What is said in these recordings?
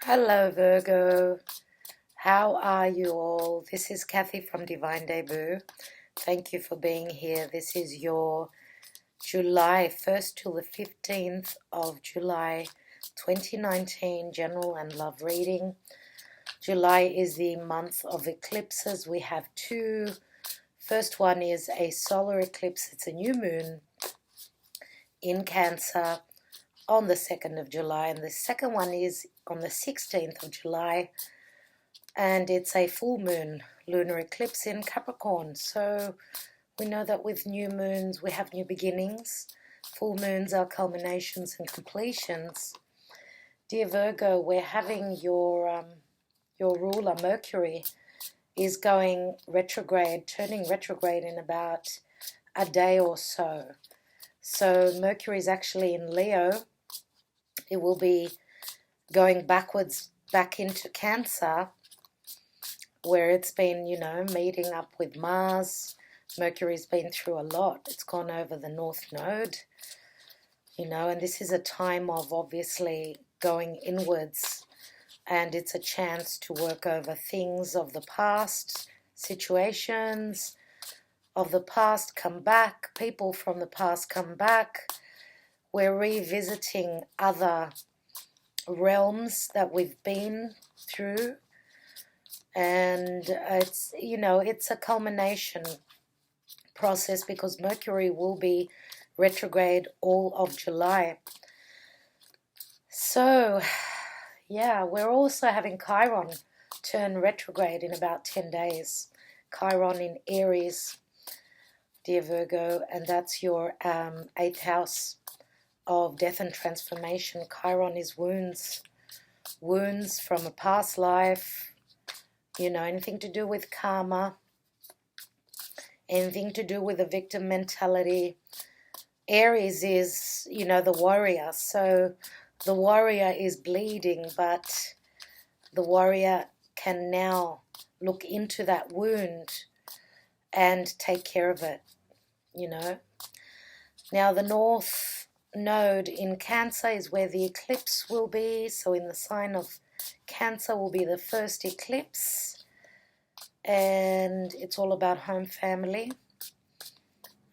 Hello Virgo, how are you all? This is Kathy from Divine Debut. Thank you for being here. This is your July 1st till the 15th of July 2019 general and love reading. July is the month of eclipses. We have two. First one is a solar eclipse. It's a new moon in Cancer on the 2nd of July, and the second one is on the 16th of July, and it's a full moon lunar eclipse in Capricorn. So we know that with new moons we have new beginnings. Full moons are culminations and completions. Dear Virgo, we're having your ruler Mercury is going retrograde, turning retrograde in about a day or so. So Mercury is actually in Leo. It will be going backwards back into Cancer, where it's been, meeting up with Mars. Mercury's been through a lot. It's gone over the North Node, and this is a time of obviously going inwards, and it's a chance to work over things of the past, situations of the past come back, people from the past come back. We're revisiting other realms that we've been through, and it's a culmination process because Mercury will be retrograde all of July. So yeah, we're also having Chiron turn retrograde in about 10 days. Chiron in Aries, dear Virgo, and that's your 8th house of death and transformation. Chiron is wounds from a past life, anything to do with karma, anything to do with a victim mentality. Aries is, the warrior, so the warrior is bleeding, but the warrior can now look into that wound and take care of it, Now the North Node in Cancer is where the eclipse will be, so in the sign of Cancer will be the first eclipse, and it's all about home, family.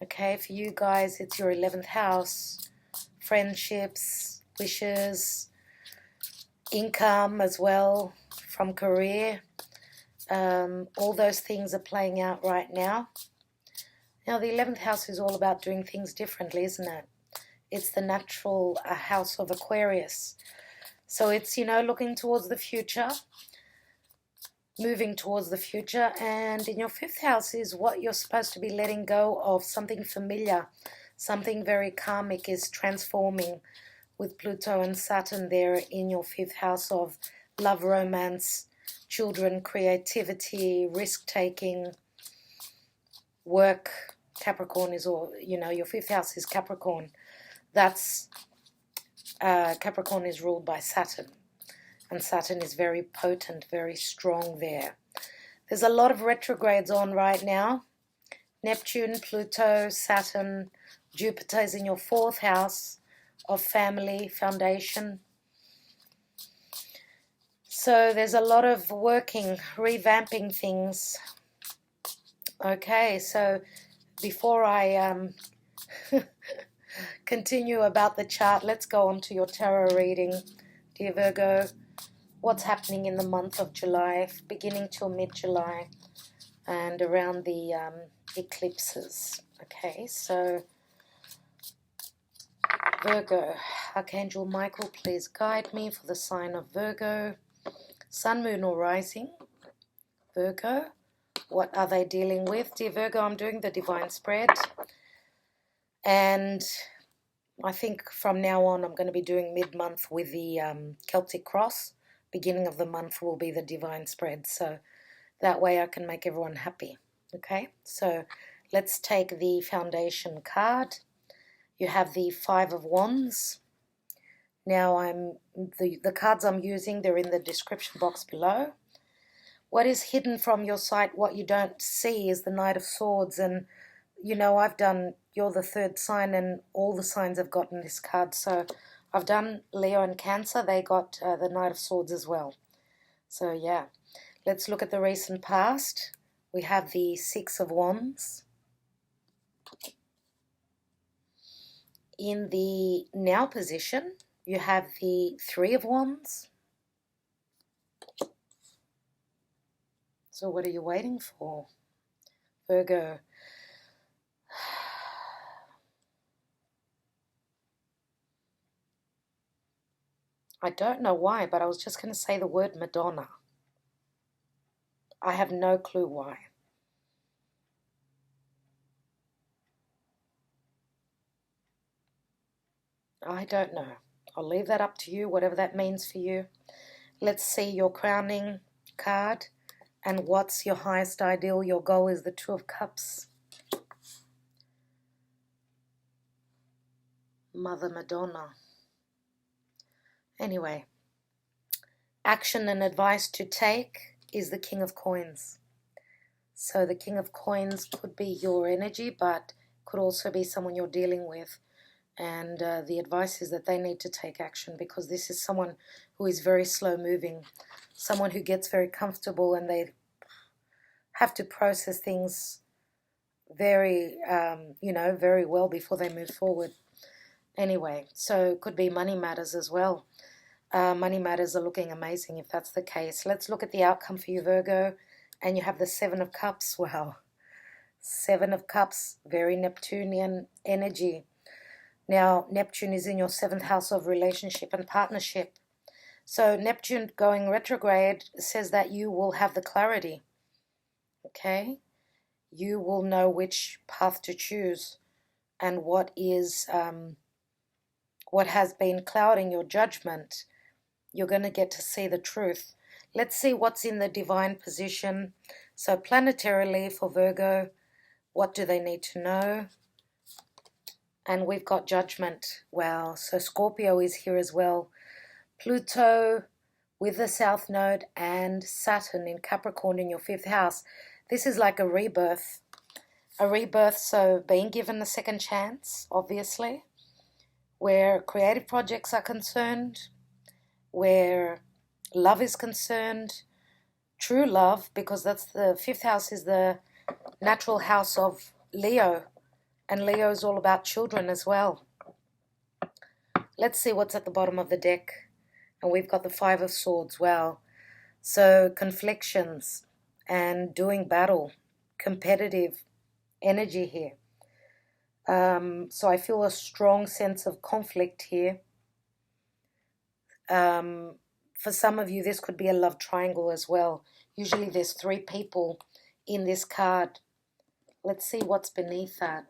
Okay, for you guys it's your 11th house, friendships, wishes, income as well from career. All those things are playing out right now. Now the 11th house is all about doing things differently, isn't it? It's the natural house of Aquarius. So it's, looking towards the future, moving towards the future. And in your 5th house is what you're supposed to be letting go of, something familiar, something very karmic is transforming with Pluto and Saturn there in your 5th house of love, romance, children, creativity, risk-taking, work. Capricorn is all, your 5th house is Capricorn. That's Capricorn is ruled by Saturn, and Saturn is very potent, very strong there. There's a lot of retrogrades on right now. Neptune, Pluto, Saturn, Jupiter is in your 4th house of family, foundation. So there's a lot of working, revamping things. Okay, so before I continue about the chart, let's go on to your tarot reading, dear Virgo. What's happening in the month of July, beginning till mid-July, and around the eclipses. Okay, so Virgo, Archangel Michael, please guide me for the sign of Virgo. Sun, moon, or rising, Virgo. What are they dealing with? Dear Virgo, I'm doing the divine spread, and I think from now on I'm going to be doing mid-month with the Celtic cross. Beginning of the month will be the divine spread, so that way I can make everyone happy. Okay, so let's take the foundation card. You have the 5 of Wands. Now the cards I'm using, they're in the description box below. What is hidden from your sight, what you don't see, is the Knight of Swords. And, I've done, you're the 3rd sign, and all the signs have gotten this card. So I've done Leo and Cancer. They got the Knight of Swords as well. So yeah, let's look at the recent past. We have the Six of Wands. In the now position, you have the Three of Wands. So what are you waiting for, Virgo? I don't know why, but I was just going to say the word Madonna. I have no clue why. I don't know. I'll leave that up to you, whatever that means for you. Let's see your crowning card. And what's your highest ideal? Your goal is the Two of Cups. Mother Madonna. Anyway, action and advice to take is the King of Coins. So the King of Coins could be your energy, but could also be someone you're dealing with. And the advice is that they need to take action, because this is someone who is very slow moving, someone who gets very comfortable, and they have to process things very, very well before they move forward. Anyway, so it could be money matters as well. Money matters are looking amazing if that's the case. Let's look at the outcome for you, Virgo. And you have the Seven of Cups. Wow. Seven of Cups, very Neptunian energy. Now, Neptune is in your 7th house of relationship and partnership. So Neptune going retrograde says that you will have the clarity. Okay? You will know which path to choose and what has been clouding your judgment. You're going to get to see the truth. Let's see what's in the divine position. So planetarily for Virgo, what do they need to know? And we've got Judgment. Wow. So Scorpio is here as well. Pluto with the South Node and Saturn in Capricorn in your 5th house. This is like a rebirth. A rebirth, so being given a second chance, obviously, where creative projects are concerned, where love is concerned, true love, because that's the 5th house is the natural house of Leo, and Leo is all about children as well. Let's see what's at the bottom of the deck. And we've got the Five of Swords. Wow. So conflictions and doing battle, competitive energy here. So I feel a strong sense of conflict here. For some of you, this could be a love triangle as well. Usually there's 3 people in this card. Let's see what's beneath that.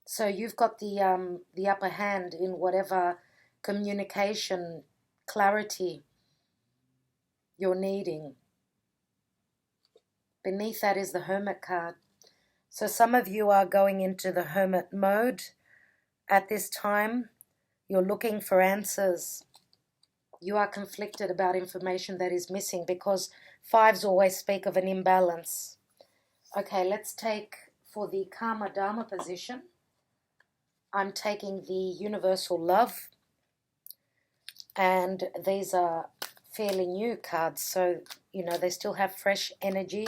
So you've got the upper hand in whatever communication, clarity you're needing. Beneath that is the Hermit card. So some of you are going into the Hermit mode at this time. You're looking for answers. You are conflicted about information that is missing, because 5s always speak of an imbalance. Okay, let's take for the Karma Dharma position. I'm taking the Universal Love, and these are fairly new cards, so they still have fresh energy.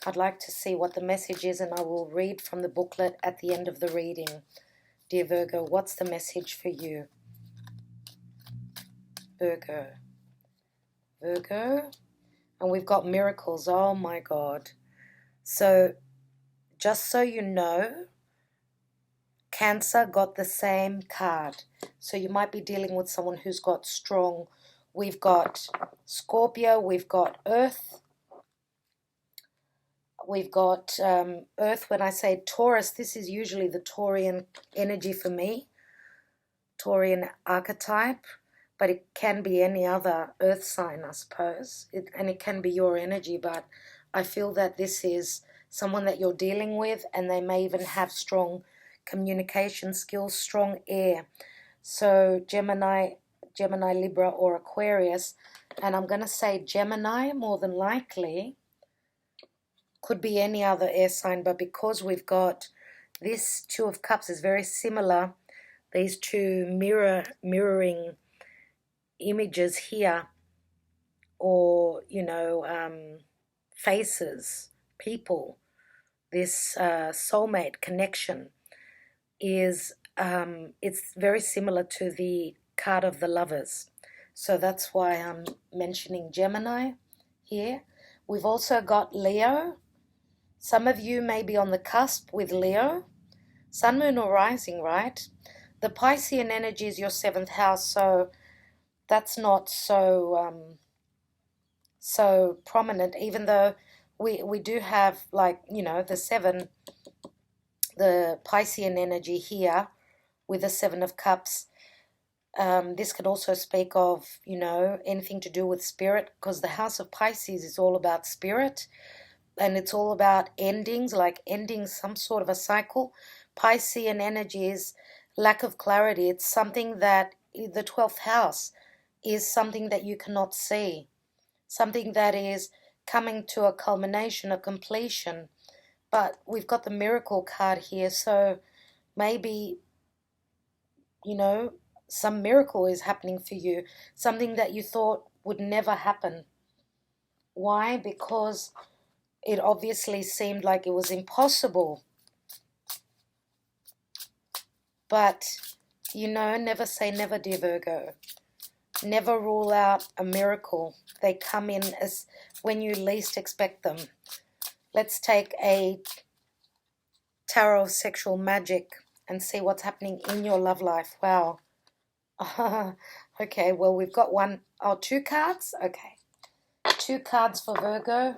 I'd like to see what the message is, and I will read from the booklet at the end of the reading. Dear Virgo, what's the message for you? Virgo, and we've got miracles. Oh my God. So just so you know, Cancer got the same card. So you might be dealing with someone who's got strong. We've got Scorpio, we've got Earth. We've got Earth. When I say Taurus, this is usually the Taurian energy for me. Taurian archetype. But it can be any other earth sign, I suppose. And it can be your energy, but I feel that this is someone that you're dealing with, and they may even have strong communication skills, strong air. So Gemini, Libra, or Aquarius. And I'm going to say Gemini, more than likely. Could be any other air sign, but because we've got this Two of Cups is very similar these two mirroring images here, or faces, people, this soulmate connection is it's very similar to the card of the Lovers. So that's why I'm mentioning Gemini here. We've also got Leo. Some of you may be on the cusp with Leo, Sun, Moon, or Rising, right? The Piscean energy is your 7th house, so that's not so prominent, even though we do have, like, the Piscean energy here with the 7 of Cups. This could also speak of, anything to do with spirit, because the house of Pisces is all about spirit, and it's all about endings, like ending some sort of a cycle. Piscean energy is lack of clarity. It's something that the 12th house is something that you cannot see, something that is coming to a culmination, a completion. But we've got the miracle card here, so maybe, some miracle is happening for you, something that you thought would never happen. Why? Because it obviously seemed like it was impossible. But, never say never, dear Virgo. Never rule out a miracle. They come in as when you least expect them. Let's take a tarot of sexual magic and see what's happening in your love life. Wow. Okay, well, we've got two cards. Okay. 2 cards for Virgo.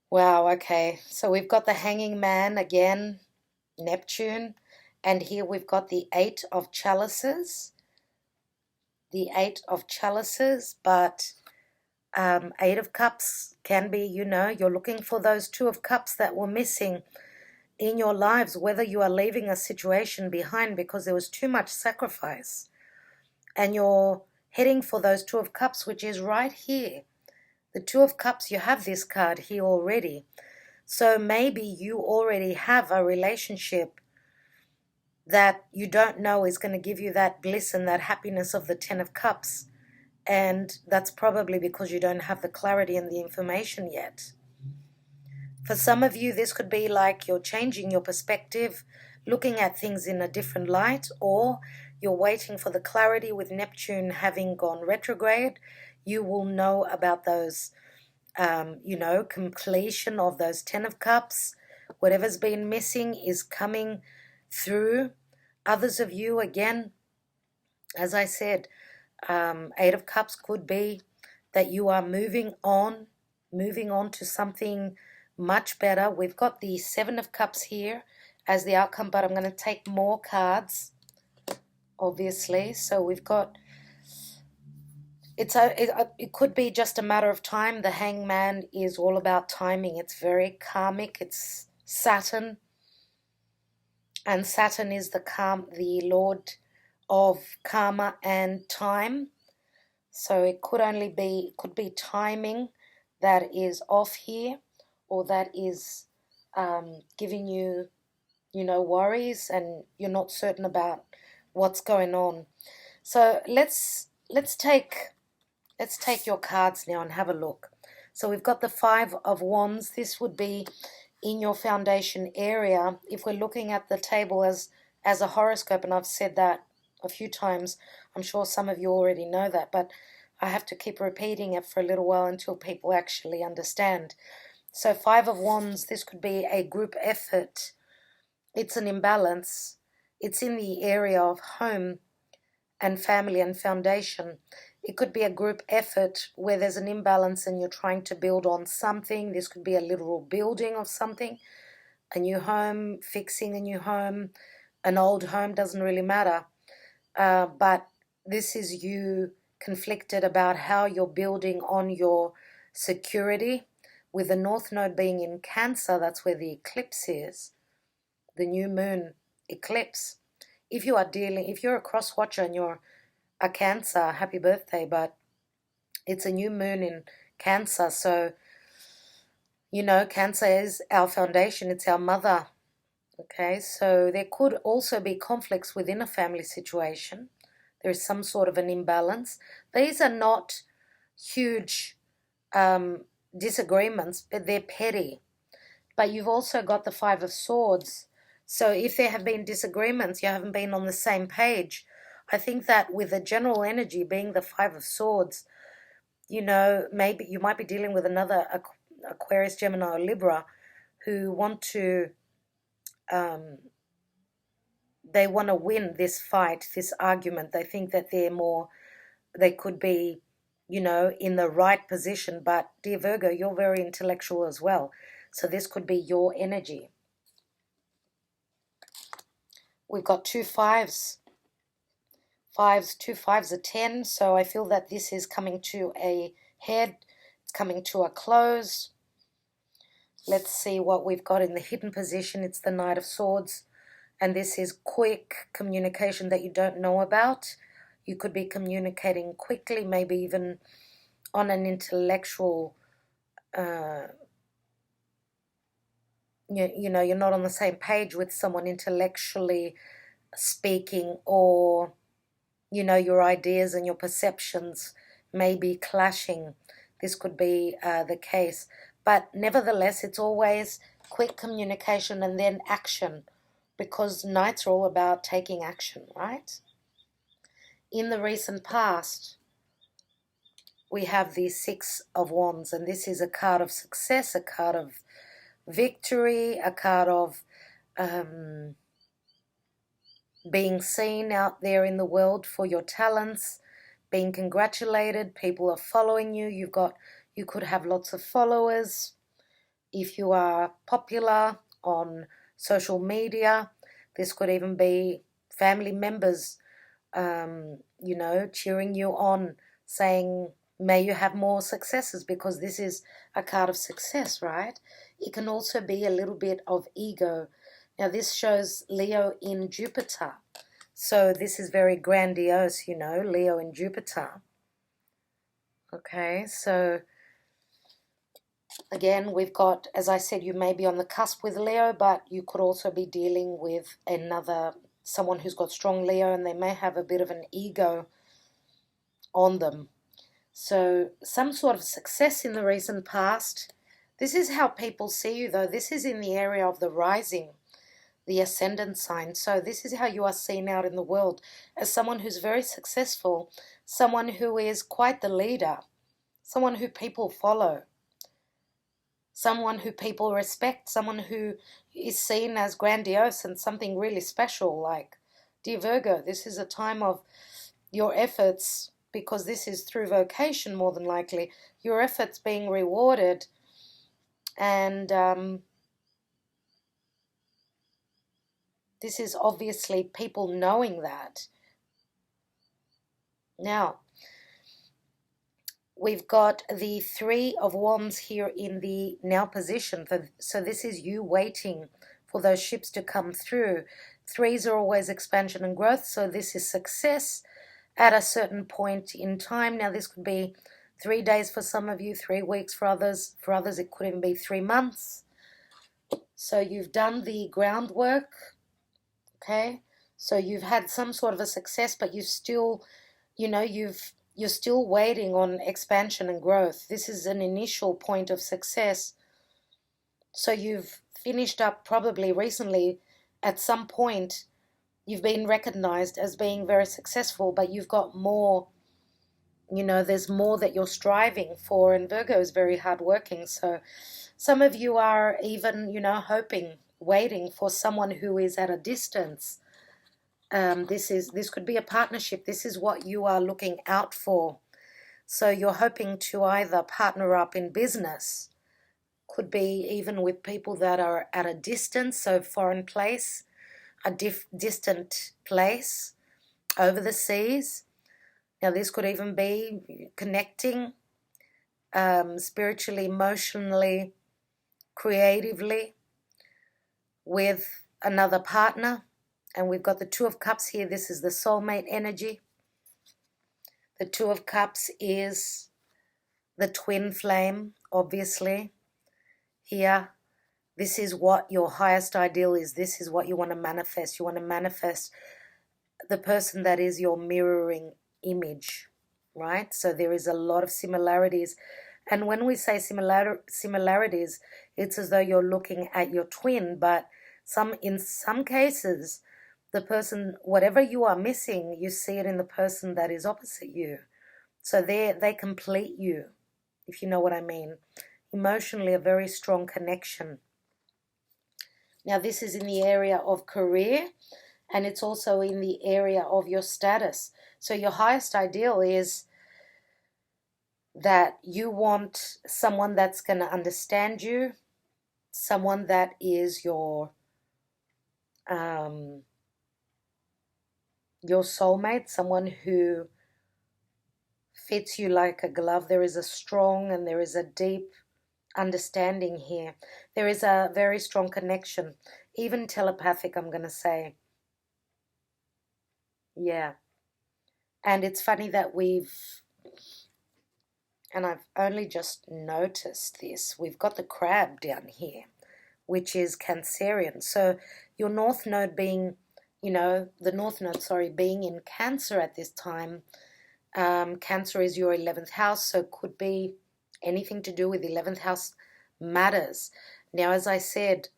Wow, okay. So we've got the Hanging Man again, Neptune. And here we've got the 8 of Chalices. The 8 of Chalices, but 8 of Cups can be, you're looking for those 2 of Cups that were missing in your lives, whether you are leaving a situation behind because there was too much sacrifice, and you're heading for those 2 of Cups, which is right here. The 2 of Cups, you have this card here already. So maybe you already have a relationship that you don't know is going to give you that bliss and that happiness of the 10 of Cups. And that's probably because you don't have the clarity and the information yet. For some of you, this could be like you're changing your perspective, looking at things in a different light, or you're waiting for the clarity with Neptune having gone retrograde. You will know about those, completion of those 10 of Cups. Whatever's been missing is coming through. Others of you, again, as I said, 8 of Cups could be that you are moving on to something much better. We've got the 7 of Cups here as the outcome, but I'm going to take more cards, obviously. So we've got, it could be just a matter of time. The Hangman is all about timing. It's very karmic. It's Saturn, and Saturn is the lord of karma and time. So it could be timing that is off here, or that is giving you, worries, and you're not certain about what's going on. So let's take your cards now and have a look. So we've got the 5 of Wands. This would be in your foundation area. If we're looking at the table as a horoscope, and I've said that a few times, I'm sure some of you already know that, but I have to keep repeating it for a little while until people actually understand. So 5 of Wands, this could be a group effort. It's an imbalance. It's in the area of home and family and foundation. It could be a group effort where there's an imbalance and you're trying to build on something. This could be a literal building of something, a new home, fixing a new home, an old home, doesn't really matter. But this is you conflicted about how you're building on your security. With the North Node being in Cancer, that's where the eclipse is, the new moon eclipse. If you're a cross watcher and you're a Cancer, happy birthday, but it's a new moon in Cancer. So, Cancer is our foundation, it's our mother, Okay, so there could also be conflicts within a family situation. There is some sort of an imbalance. These are not huge disagreements, but they're petty. But you've also got the Five of Swords. So if there have been disagreements, you haven't been on the same page. I think that with the general energy being the Five of Swords, you know, maybe you might be dealing with another Aquarius, Gemini, or Libra who want to, they want to win this fight, this argument. They think that they could be, you know, in the right position. But dear Virgo, you're very intellectual as well. So this could be your energy. We've got two fives. Two fives are 10. So I feel that this is coming to a head. It's coming to a close. Let's see what we've got in the hidden position. It's the Knight of Swords. And this is quick communication that you don't know about. You could be communicating quickly, maybe even on an intellectual, you know, you're not on the same page with someone intellectually speaking, or, you know, your ideas and your perceptions may be clashing. This could be the case. But nevertheless, it's always quick communication and then action, because nights are all about taking action, right? In the recent past, we have the Six of Wands, and this is a card of success, a card of victory, a card of being seen out there in the world for your talents, being congratulated, people are following you, you could have lots of followers. If you are popular on social media, this could even be family members, you know, cheering you on, saying, may you have more successes, because this is a card of success, right? It can also be a little bit of ego. Now, this shows Leo in Jupiter. So this is very grandiose, you know, Leo in Jupiter. Okay, so again, we've got, as I said, you may be on the cusp with Leo, but you could also be dealing with someone who's got strong Leo, and they may have a bit of an ego on them. So some sort of success in the recent past. This is how people see you, though. This is in the area of the rising, the ascendant sign. So this is how you are seen out in the world, as someone who's very successful, someone who is quite the leader, someone who people follow, someone who people respect, someone who is seen as grandiose and something really special. Like, dear Virgo, this is a time of your efforts, because this is through vocation more than likely, your efforts being rewarded, and this is obviously people knowing that. Now, we've got the Three of Wands here in the now position. So this is you waiting for those ships to come through. Threes are always expansion and growth, so this is success at a certain point in time. Now, this could be 3 days for some of you, 3 weeks for others. For others, it could even be 3 months. So you've done the groundwork, okay? So you've had some sort of a success, but you still, you know, you're still waiting on expansion and growth. This is an initial point of success. So you've finished up probably recently at some point. You've been recognized as being very successful, but you've got more, you know, there's more that you're striving for, and Virgo is very hardworking. So some of you are even, you know, hoping, waiting for someone who is at a distance. This could be a partnership. This is what you are looking out for. So you're hoping to either partner up in business, could be even with people that are at a distance, so foreign place, a distant place, over the seas. Now, this could even be connecting spiritually, emotionally, creatively with another partner. And we've got the Two of Cups here. This is the soulmate energy. The Two of Cups is the twin flame, obviously, here. This is what your highest ideal is. This is what you want to manifest. You want to manifest the person that is your mirroring image, right? So there is a lot of similarities. And when we say similarities, it's as though you're looking at your twin, but in some cases, the person, whatever you are missing, you see it in the person that is opposite you. So they complete you, if you know what I mean. Emotionally, a very strong connection. Now, this is in the area of career, and it's also in the area of your status. So your highest ideal is that you want someone that's going to understand you, someone that is your soulmate, someone who fits you like a glove. There is a strong and there is a deep understanding here. There is a very strong connection, even telepathic, I'm going to say. Yeah. And it's funny that and I've only just noticed this, we've got the crab down here, which is Cancerian. So your North Node being, the North Node, being in Cancer at this time. Cancer is your 11th house, so could be anything to do with 11th house matters. Now, as I said,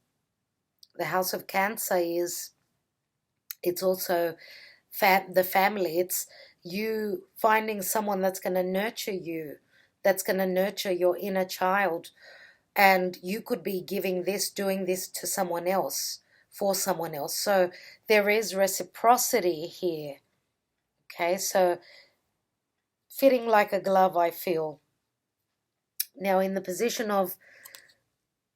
the house of Cancer it's also the family. It's you finding someone that's going to nurture you, that's going to nurture your inner child. And you could be doing this to someone else, for someone else. So there is reciprocity here. Okay, so fitting like a glove, I feel. Now, in the position of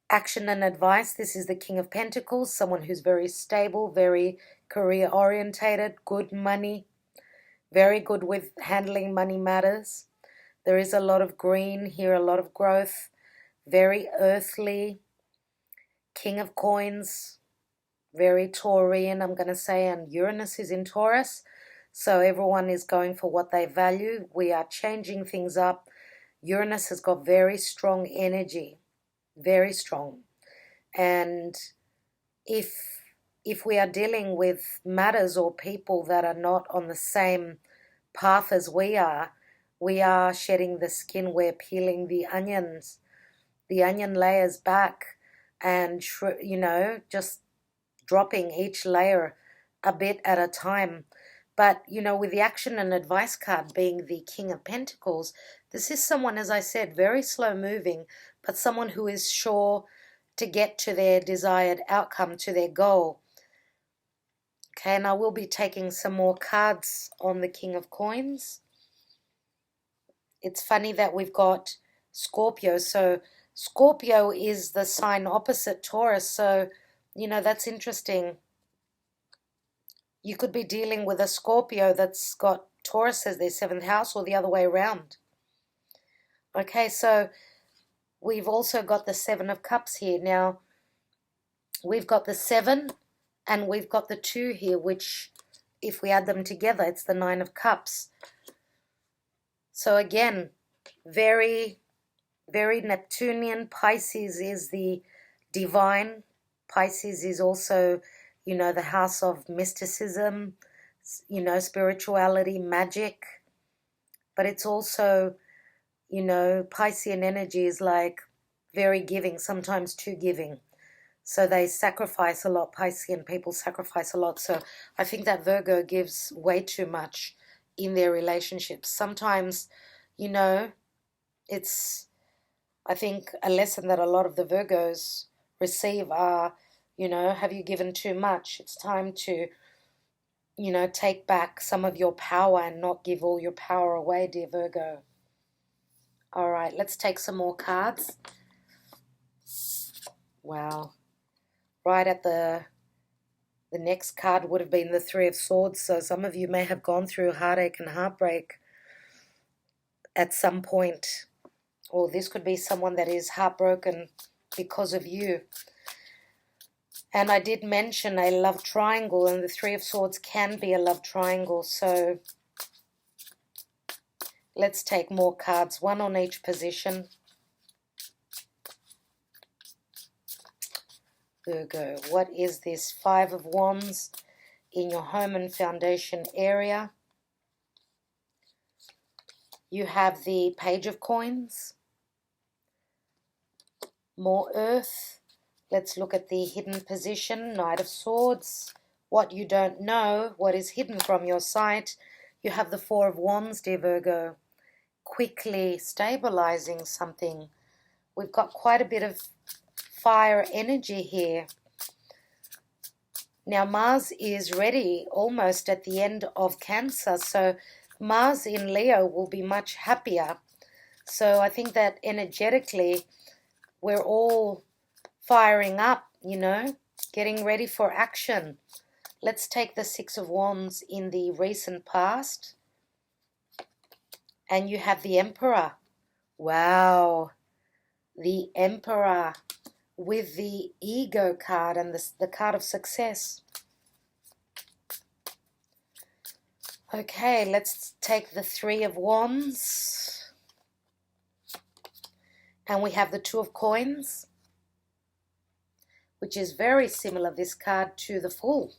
action and advice, this is the King of Pentacles, someone who's very stable, very career orientated, good money, very good with handling money matters. There is a lot of green here, a lot of growth, very earthly. King of Coins, very Taurian, I'm going to say, and Uranus is in Taurus. So everyone is going for what they value. We are changing things up. Uranus has got very strong energy, very strong. And if we are dealing with matters or people that are not on the same path as we are shedding the skin, we're peeling the onion layers back, and just dropping each layer a bit at a time. But with the action and advice card being the King of Pentacles, this is someone, as I said, very slow moving, but someone who is sure to get to their desired outcome, to their goal. Okay, and I will be taking some more cards on the King of Coins. It's funny that we've got Scorpio. So Scorpio is the sign opposite Taurus. So, that's interesting. You could be dealing with a Scorpio that's got Taurus as their 7th house, or the other way around. Okay, so we've also got the 7 of Cups here. Now, we've got the 7 and we've got the 2 here, which, if we add them together, it's the 9 of Cups. So again, very, very Neptunian. Pisces is the divine. Pisces is also, the house of mysticism, spirituality, magic. But it's also, Piscean energy is like very giving, sometimes too giving. So they sacrifice a lot. Piscean people sacrifice a lot. So I think that Virgo gives way too much in their relationships. Sometimes, it's, I think, a lesson that a lot of the Virgos receive are, have you given too much? It's time to, take back some of your power and not give all your power away, dear Virgo. All right, let's take some more cards. Wow. Right at the next card would have been the 3 of Swords. So some of you may have gone through heartache and heartbreak at some point. Or this could be someone that is heartbroken because of you. And I did mention a love triangle, and the 3 of Swords can be a love triangle. So let's take more cards, one on each position. Virgo? What is this? Five of Wands in your home and foundation area. You have the Page of Coins. More Earth. Let's look at the hidden position. Knight of Swords. What you don't know, what is hidden from your sight. You have the Four of Wands, dear Virgo. Quickly stabilizing something. We've got quite a bit of fire energy here. Now Mars is ready almost at the end of Cancer, so Mars in Leo will be much happier. So I think that energetically we're all firing up, you know, getting ready for action. Let's take the Six of Wands in the recent past. And you have the Emperor. Wow. The Emperor with the Ego card and the card of success. Okay, let's take the Three of Wands. And we have the Two of Coins, which is very similar, this card, to the Fool.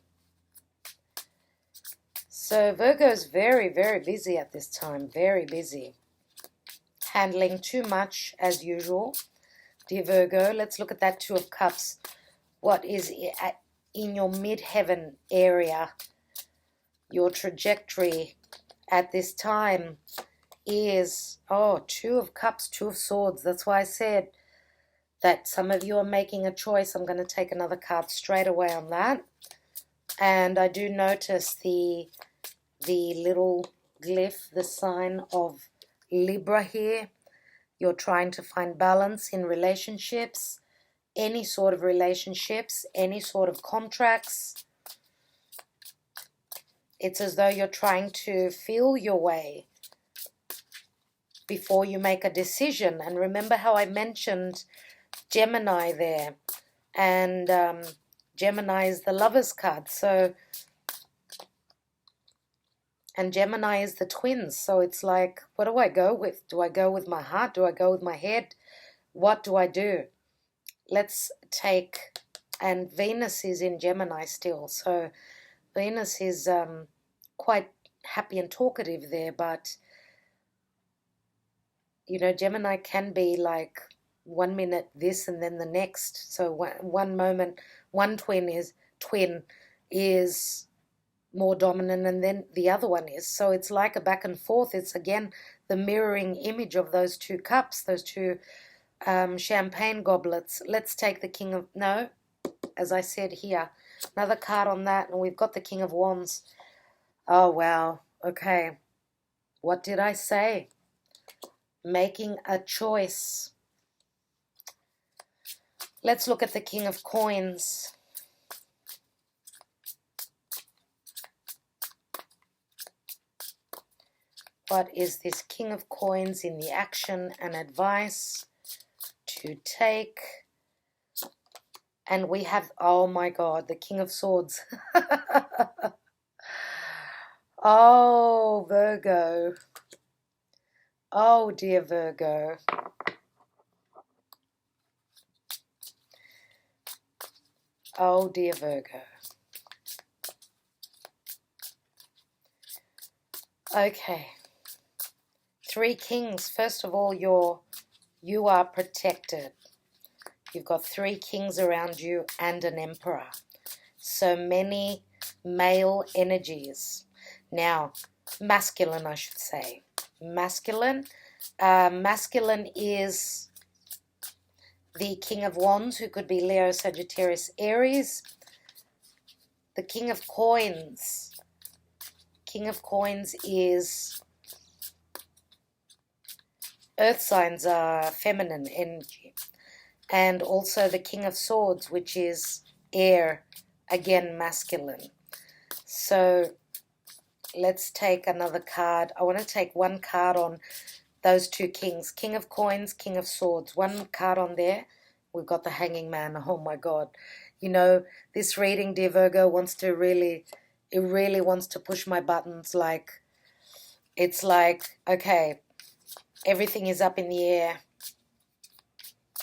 So Virgo's very, very busy at this time, very busy. Handling too much as usual. Dear Virgo, let's look at that Two of Cups. What is in your midheaven area? Your trajectory at this time is, oh, Two of Cups, Two of Swords. That's why I said that some of you are making a choice. I'm going to take another card straight away on that. And I do notice the little glyph, the sign of Libra here. You're trying to find balance in relationships, any sort of relationships, any sort of contracts. It's as though you're trying to feel your way before you make a decision. And remember how I mentioned Gemini there. And Gemini is the Lover's card. So, and Gemini is the twins. So it's like, what do I go with? Do I go with my heart? Do I go with my head? What do I do? Let's take, and Venus is in Gemini still. So Venus is quite happy and talkative there. But, you know, Gemini can be like 1 minute this and then the next. So one moment, one twin is more dominant and then the other one is. So it's like a back and forth. It's again the mirroring image of those two cups, those two champagne goblets. Let's take the King of, no, as I said here, another card on that, and we've got the King of Wands. Oh, wow. Okay. What did I say? Making a choice. Let's look at the King of Coins. What is this King of Coins in the action and advice to take? And we have, oh my God, the King of Swords. Oh, Virgo. Oh, dear Virgo. Oh, dear Virgo. Okay. Three Kings. First of all, you are protected. You've got three kings around you and an emperor. So many male energies. Now, masculine, I should say. Masculine. Masculine is the King of Wands, who could be Leo, Sagittarius, Aries. The King of Coins. King of Coins is, earth signs are feminine energy. And also the King of Swords, which is air, again masculine. So let's take another card. I want to take one card on those two kings. King of Coins, King of Swords. One card on there. We've got the Hanging Man. Oh my God. You know, this reading, dear Virgo, wants to really, it really wants to push my buttons. Like, it's like, okay, everything is up in the air.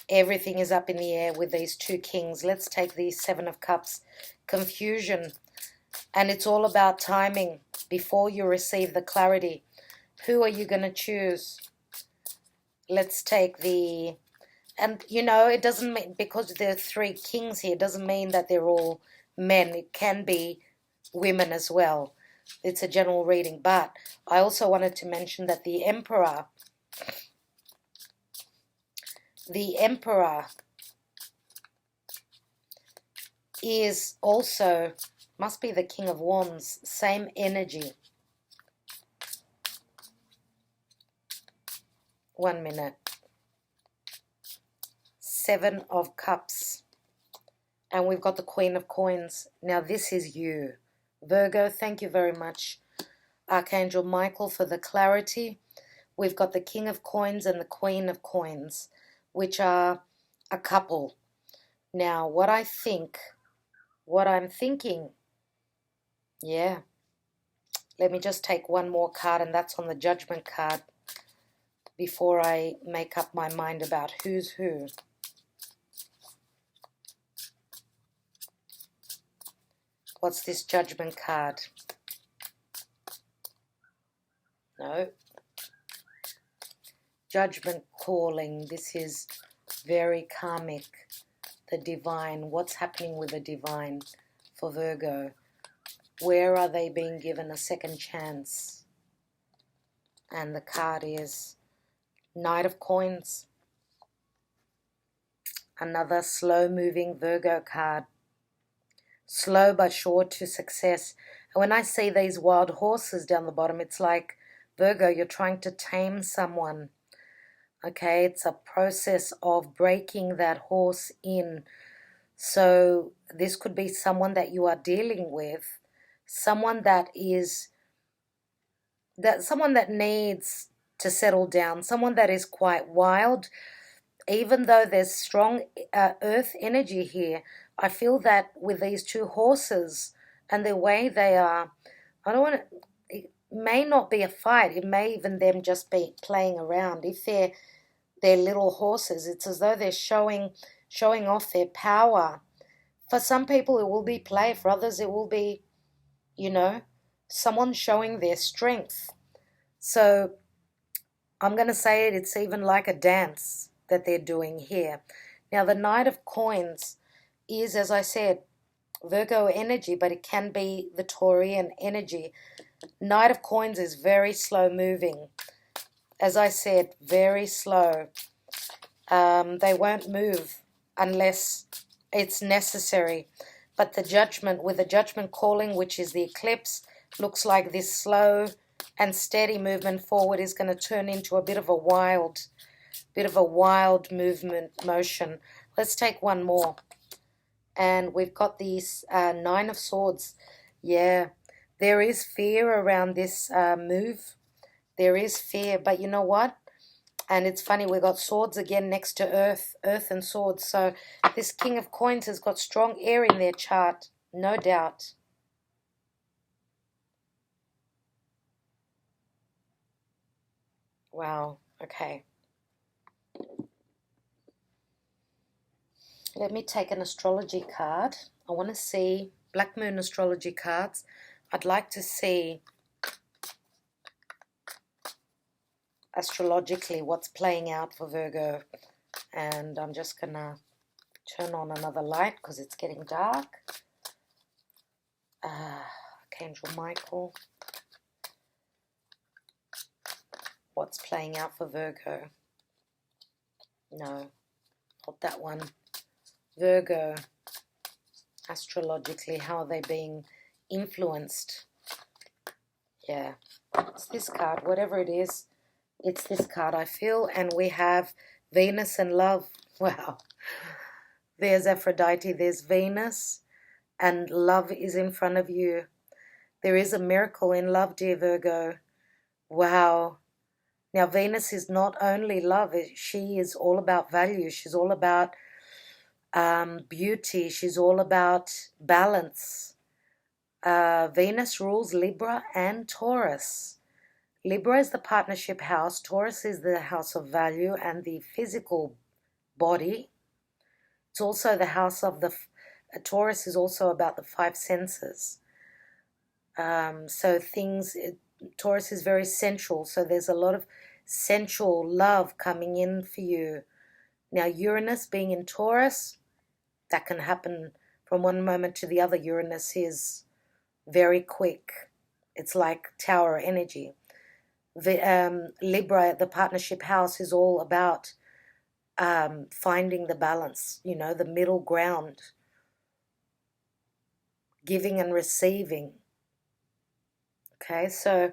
Everything is up in the air with these two kings. Let's take the Seven of Cups. Confusion. And it's all about timing before you receive the clarity. Who are you going to choose? Let's take the... And, you know, it doesn't mean... Because there are three kings here, it doesn't mean that they're all men. It can be women as well. It's a general reading. But I also wanted to mention that the Emperor is also, must be the King of Wands, same energy. 1 minute. Seven of Cups. And we've got the Queen of Coins. Now this is you. Virgo, thank you very much, Archangel Michael, for the clarity. We've got the King of Coins and the Queen of Coins, which are a couple. Now, what I'm thinking, yeah. Let me just take one more card, and that's on the Judgment card before I make up my mind about who's who. What's this Judgment card? No. Judgment calling. This is very karmic. The divine. What's happening with the divine for Virgo? Where are they being given a second chance? And the card is Knight of Coins. Another slow-moving Virgo card. Slow but sure to success. And when I see these wild horses down the bottom, it's like, Virgo, you're trying to tame someone. Okay, it's a process of breaking that horse in. So this could be someone that you are dealing with, someone that needs to settle down, someone that is quite wild. Even though there's strong earth energy here, I feel that with these two horses and the way they are, I don't want to, it may not be a fight. It may even them just be playing around. If they're little horses, it's as though they're showing off their power. For some people, it will be play. For others, it will be, you know, someone showing their strength. So I'm going to say it's even like a dance that they're doing here. Now, the Knight of Coins is, as I said, Virgo energy, but it can be the Taurian energy. Knight of Coins is very slow moving. As I said, very slow. They won't move unless it's necessary. But the Judgment, with the Judgment calling, which is the eclipse, looks like this slow and steady movement forward is going to turn into a bit of a wild motion. Let's take one more. And we've got these Nine of Swords. Yeah, there is fear around this move. There is fear, but you know what? And it's funny, we've got swords again next to earth and swords. So this King of Coins has got strong air in their chart, no doubt. Wow, okay. Let me take an astrology card. I want to see Black Moon astrology cards. I'd like to see astrologically what's playing out for Virgo. And I'm just going to turn on another light because it's getting dark. Archangel Michael. What's playing out for Virgo? No, not that one. Virgo, astrologically, how are they being influenced? Yeah, it's this card, whatever it is, it's this card, I feel. And we have Venus and love. Wow. There's Aphrodite, there's Venus, and love is in front of you. There is a miracle in love, dear Virgo. Wow. Now, Venus is not only love, she is all about value. She's all about beauty. She's all about balance. Venus rules Libra and Taurus. Libra is the partnership house. Taurus is the house of value and the physical body. It's also the house of the, Taurus is also about the five senses. So Taurus is very sensual, so there's a lot of sensual love coming in for you. Now, Uranus being in Taurus, that can happen from one moment to the other. Uranus is very quick. It's like tower energy. Libra, the partnership house, is all about finding the balance, the middle ground, giving and receiving. Okay, so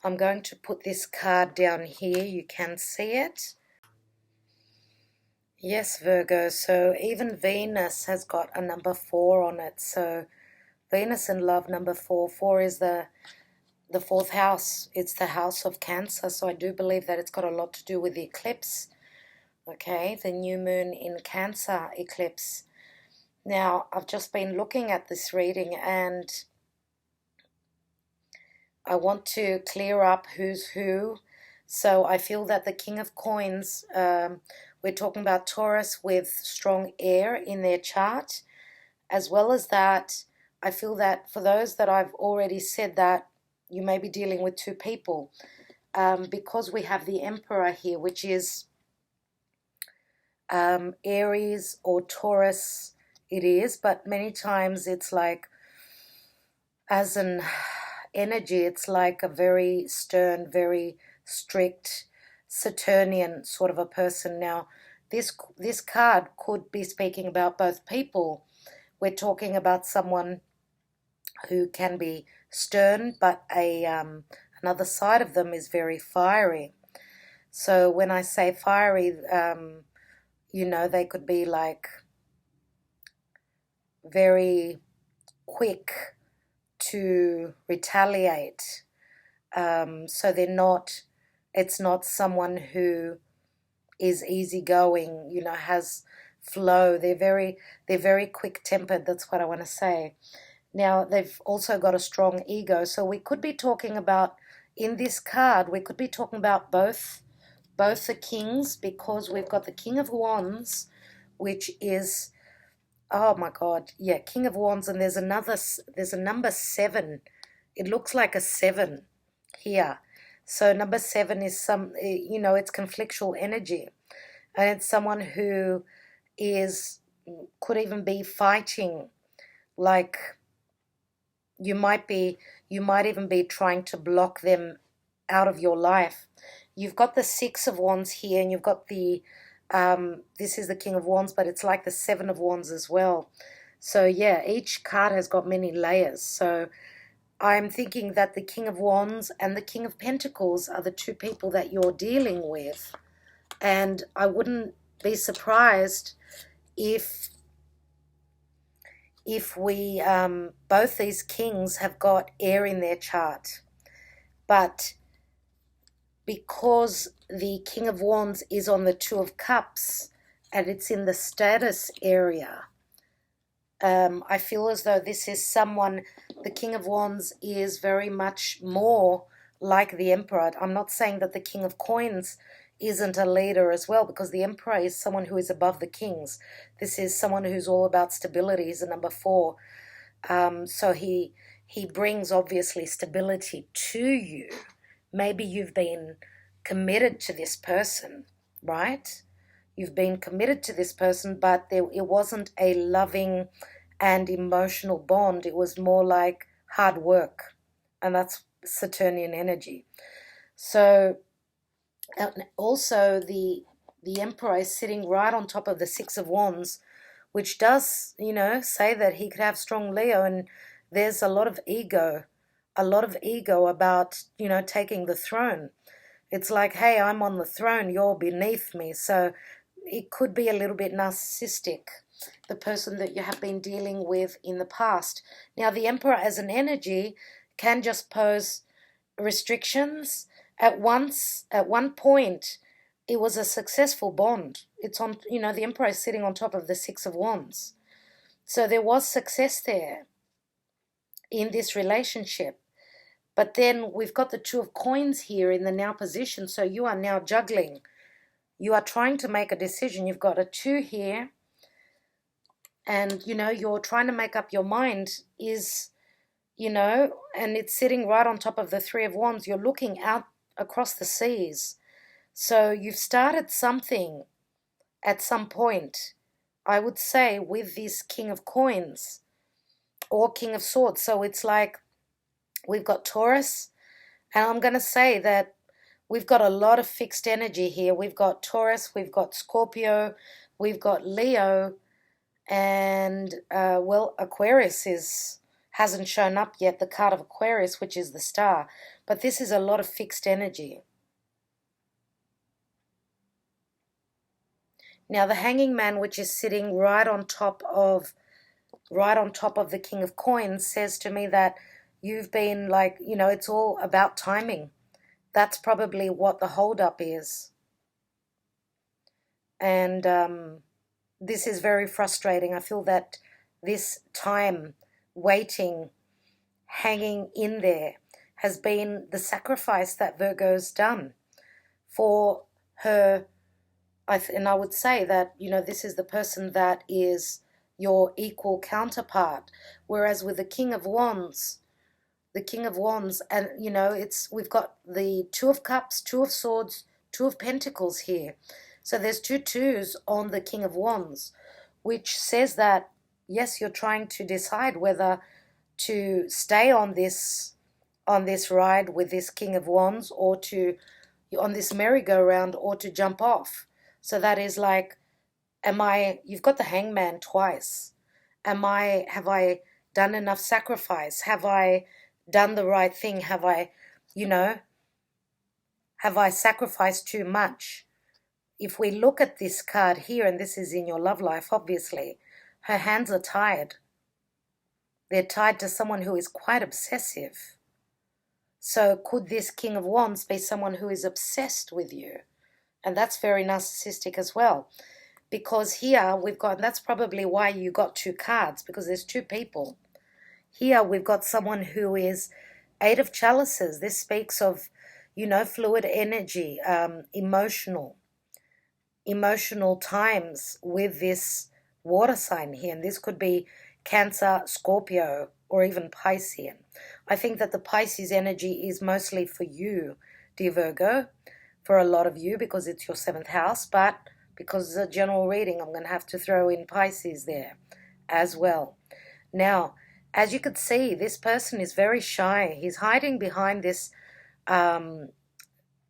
I'm going to put this card down here. You can see it. Yes, Virgo. So even Venus has got a number 4 on it. So Venus in love, number 4. 4 is the fourth house. It's the house of Cancer. So I do believe that it's got a lot to do with the eclipse. Okay, the new moon in Cancer eclipse. Now, I've just been looking at this reading and I want to clear up who's who. So I feel that the King of Coins, we're talking about Taurus with strong air in their chart. As well as that, I feel that for those that I've already said that you may be dealing with two people, because we have the Emperor here, which is Aries or Taurus it is, but many times it's like, as an energy, it's like a very stern, very strict Saturnian sort of a person. Now, this card could be speaking about both people. We're talking about someone who can be stern, but another side of them is very fiery. So when I say fiery, they could be like very quick to retaliate. So it's not someone who is easygoing, has flow. They're very quick-tempered. That's what I want to say. Now, they've also got a strong ego. So we could be talking about, in this card, we could be talking about both the kings, because we've got the King of Wands, which is, oh my God, yeah, King of Wands, and there's a number 7. It looks like a 7 here. So number 7 is it's conflictual energy. And it's someone who could even be fighting, like you might even be trying to block them out of your life. You've got the 6 of Wands here, and you've got the, this is the King of Wands, but it's like the 7 of Wands as well. So yeah, each card has got many layers. So I'm thinking that the King of Wands and the King of Pentacles are the two people that you're dealing with. And I wouldn't be surprised if we, both these kings have got air in their chart. But because the King of Wands is on the 2 of Cups and it's in the status area, I feel as though this is someone, the King of Wands is very much more like the Emperor. I'm not saying that the King of Coins isn't a leader as well, because the Emperor is someone who is above the kings. This is someone who's all about stability. He's a number 4. So he brings obviously stability to you. Maybe you've been committed to this person, right? You've been committed to this person, but it wasn't a loving and emotional bond. It was more like hard work, and that's Saturnian energy. So also the Emperor is sitting right on top of the 6 of Wands, which does, say that he could have strong Leo, and there's a lot of ego about, taking the throne. It's like, hey, I'm on the throne, you're beneath me. So it could be a little bit narcissistic, the person that you have been dealing with in the past. Now, the Emperor as an energy can just pose restrictions. At one point, it was a successful bond. It's on, the Emperor is sitting on top of the 6 of Wands. So there was success there in this relationship. But then we've got the 2 of Coins here in the now position. So you are now juggling You are trying to make a decision. You've got a 2 here, and, you're trying to make up your mind is, and it's sitting right on top of the 3 of Wands. You're looking out across the seas. So you've started something at some point, I would say, with this King of Coins or King of Swords. So it's like we've got Taurus, and I'm going to say that we've got a lot of fixed energy here. We've got Taurus, we've got Scorpio, we've got Leo, and, Aquarius hasn't shown up yet, the card of Aquarius, which is the star. But this is a lot of fixed energy. Now, the Hanging Man, which is sitting right on top of the King of Coins, says to me that you've been like, it's all about timing. That's probably what the holdup is. And this is very frustrating. I feel that this time waiting, hanging in there, has been the sacrifice that Virgo's done for her. And I would say that, this is the person that is your equal counterpart. Whereas with the King of Wands, and, we've got the 2 of Cups, 2 of Swords, 2 of Pentacles here. So there's 2 twos on the King of Wands, which says that, yes, you're trying to decide whether to stay on this ride with this King of Wands, or on this merry-go-round, or to jump off. So that is like, you've got the Hangman twice. Have I done enough sacrifice? Have I done the right thing? Have I sacrificed too much? If we look at this card here, and this is in your love life, obviously, her hands are tied. They're tied to someone who is quite obsessive. So could this King of Wands be someone who is obsessed with you? And that's very narcissistic as well. Because here we've got, and that's probably why you got 2 cards, because there's 2 people. Here we've got someone who is 8 of Chalices. This speaks of, fluid energy, emotional times with this water sign here. And this could be Cancer, Scorpio, or even Piscean. I think that the Pisces energy is mostly for you, dear Virgo, for a lot of you, because it's your 7th house. But because it's a general reading, I'm going to have to throw in Pisces there as well. Now, as you could see, this person is very shy. He's hiding behind this,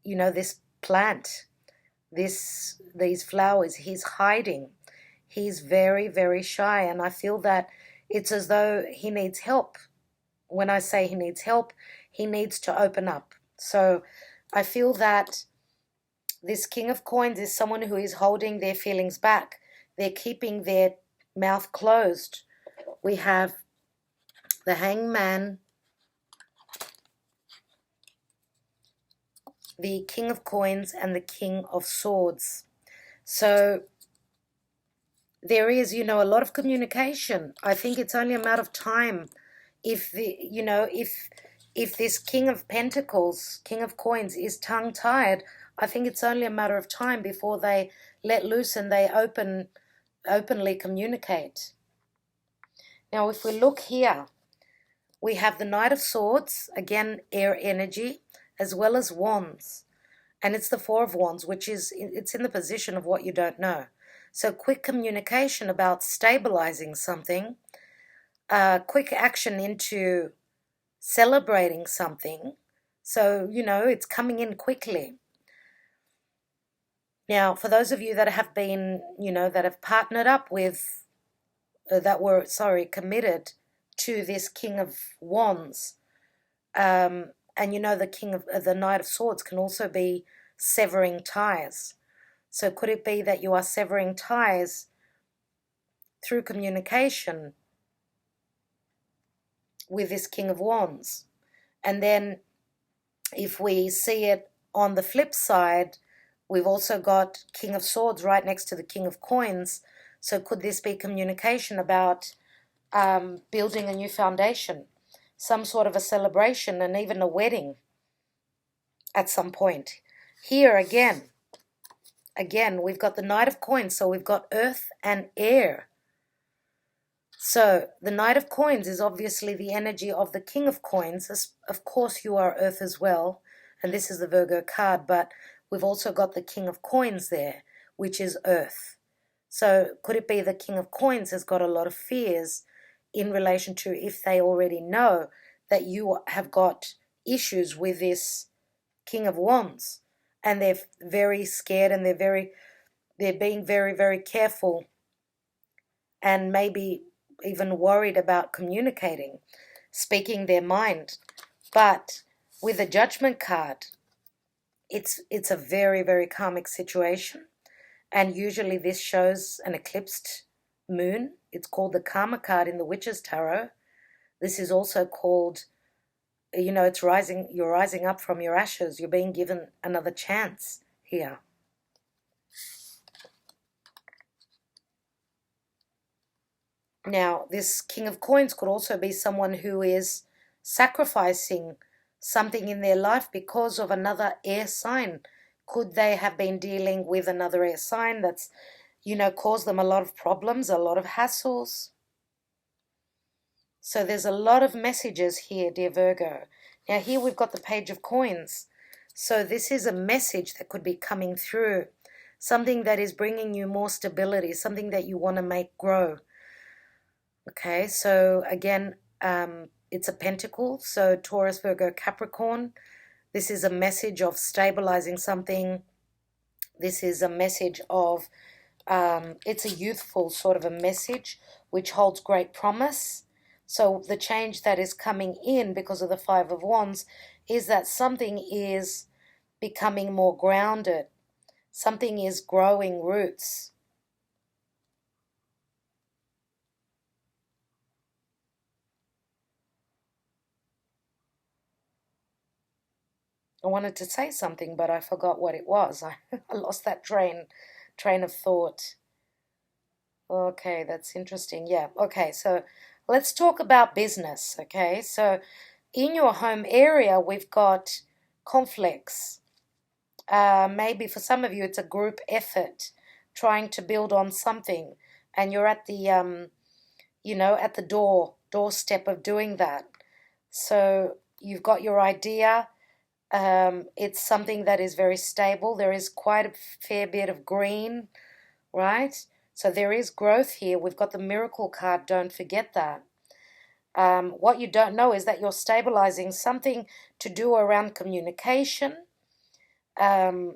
this plant, these flowers. He's hiding. He's very, very shy, and I feel that it's as though he needs help. When I say he needs help, he needs to open up. So I feel that this King of Coins is someone who is holding their feelings back. They're keeping their mouth closed. We have the Hangman, the King of Coins, and the King of Swords. So there is, a lot of communication. I think it's only a matter of time. If this King of Pentacles, King of Coins, is tongue-tied, I think it's only a matter of time before they let loose and they openly communicate. Now, if we look here, we have the Knight of Swords, again, air energy, as well as Wands. And it's the 4 of Wands, which is, it's in the position of what you don't know. So quick communication about stabilizing something, quick action into celebrating something. So, it's coming in quickly. Now, for those of you that have been, that have partnered up with, committed to this King of Wands, and the Knight of Swords can also be severing ties. So could it be that you are severing ties through communication with this King of Wands? And then if we see it on the flip side, we've also got King of Swords right next to the King of Coins. So could this be communication about building a new foundation, some sort of a celebration, and even a wedding at some point? Here again, again, we've got the Knight of Coins, so we've got earth and air. So the Knight of Coins is obviously the energy of the King of Coins. Of course, you are earth as well, and this is the Virgo card, but we've also got the King of Coins there, which is earth. So could it be the King of Coins has got a lot of fears in relation to if they already know that you have got issues with this King of Wands, and they're very scared, and they're being very, very careful, and maybe even worried about communicating, speaking their mind. But with a Judgment card, it's a very, very karmic situation, and usually this shows an eclipsed moon. It's called the Karma card in the Witch's Tarot. This is also called, it's rising. You're rising up from your ashes. You're being given another chance here. Now, this King of Coins could also be someone who is sacrificing something in their life because of another air sign. Could they have been dealing with another air sign that's, caused them a lot of problems, a lot of hassles? So there's a lot of messages here, dear Virgo. Now here we've got the Page of Coins. So this is a message that could be coming through, something that is bringing you more stability, something that you want to make grow. Okay, so again, it's a pentacle, so Taurus, Virgo, Capricorn. This is a message of stabilizing something. This is a message of, it's a youthful sort of a message which holds great promise. So the change that is coming in because of the Five of Wands is that something is becoming more grounded. Something is growing roots. I wanted to say something, but I forgot what it was. I lost that train of thought. Okay, that's interesting. Yeah. Okay, so let's talk about business. Okay, so in your home area, we've got conflicts. Maybe for some of you, it's a group effort trying to build on something, and you're at the, at the doorstep of doing that. So you've got your idea. It's something that is very stable. There is quite a fair bit of green, right? So there is growth here. We've got the Miracle card. Don't forget that. What you don't know is that you're stabilizing something to do around communication. And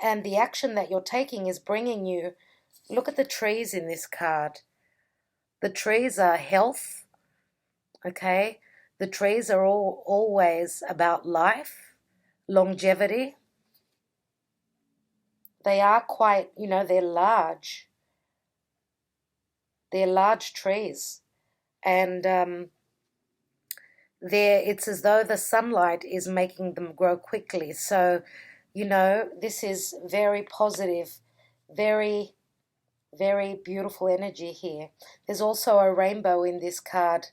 the action that you're taking is bringing you, look at the trees in this card. The trees are health, okay? The trees are always about life, longevity. They are quite, they're large. They're large trees. And it's as though the sunlight is making them grow quickly. So, this is very positive, very, very beautiful energy here. There's also a rainbow in this card.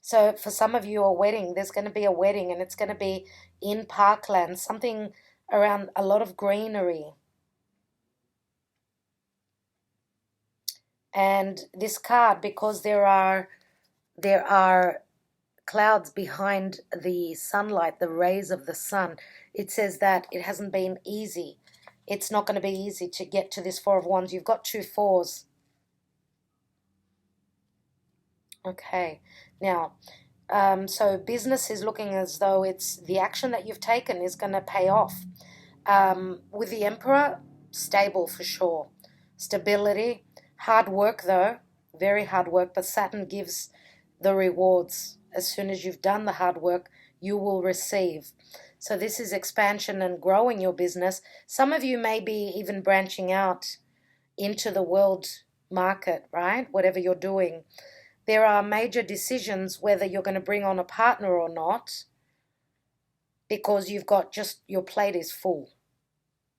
So for some of you, there's going to be a wedding, and it's going to be in parkland, something around a lot of greenery. And this card, because there are clouds behind the sunlight, the rays of the sun, it says that it hasn't been easy. It's not going to be easy to get to this Four of Wands. You've got 2 fours. Okay, now, so business is looking as though it's the action that you've taken is going to pay off. With the Emperor, stable for sure. Stability, hard work though, very hard work, but Saturn gives the rewards. As soon as you've done the hard work, you will receive. So this is expansion and growing your business. Some of you may be even branching out into the world market, right? Whatever you're doing. There are major decisions whether you're going to bring on a partner or not, because you've got your plate is full.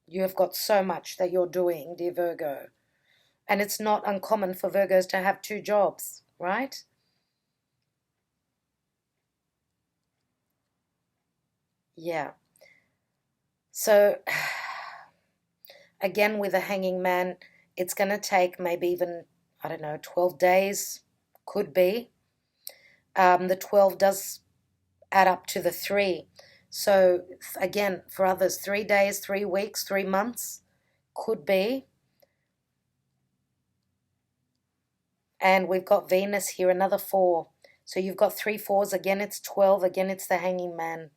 You have got so much that you're doing, dear Virgo. And it's not uncommon for Virgos to have 2 jobs, right? Yeah. So Again, with a hanging man, it's going to take maybe even, I don't know, 12 days, could be. The 12 does add up to the 3. So again, for others, 3 days, 3 weeks, 3 months, could be. And we've got Venus here, another 4. So you've got 3 4s. Again, it's 12. Again, it's the hanging man.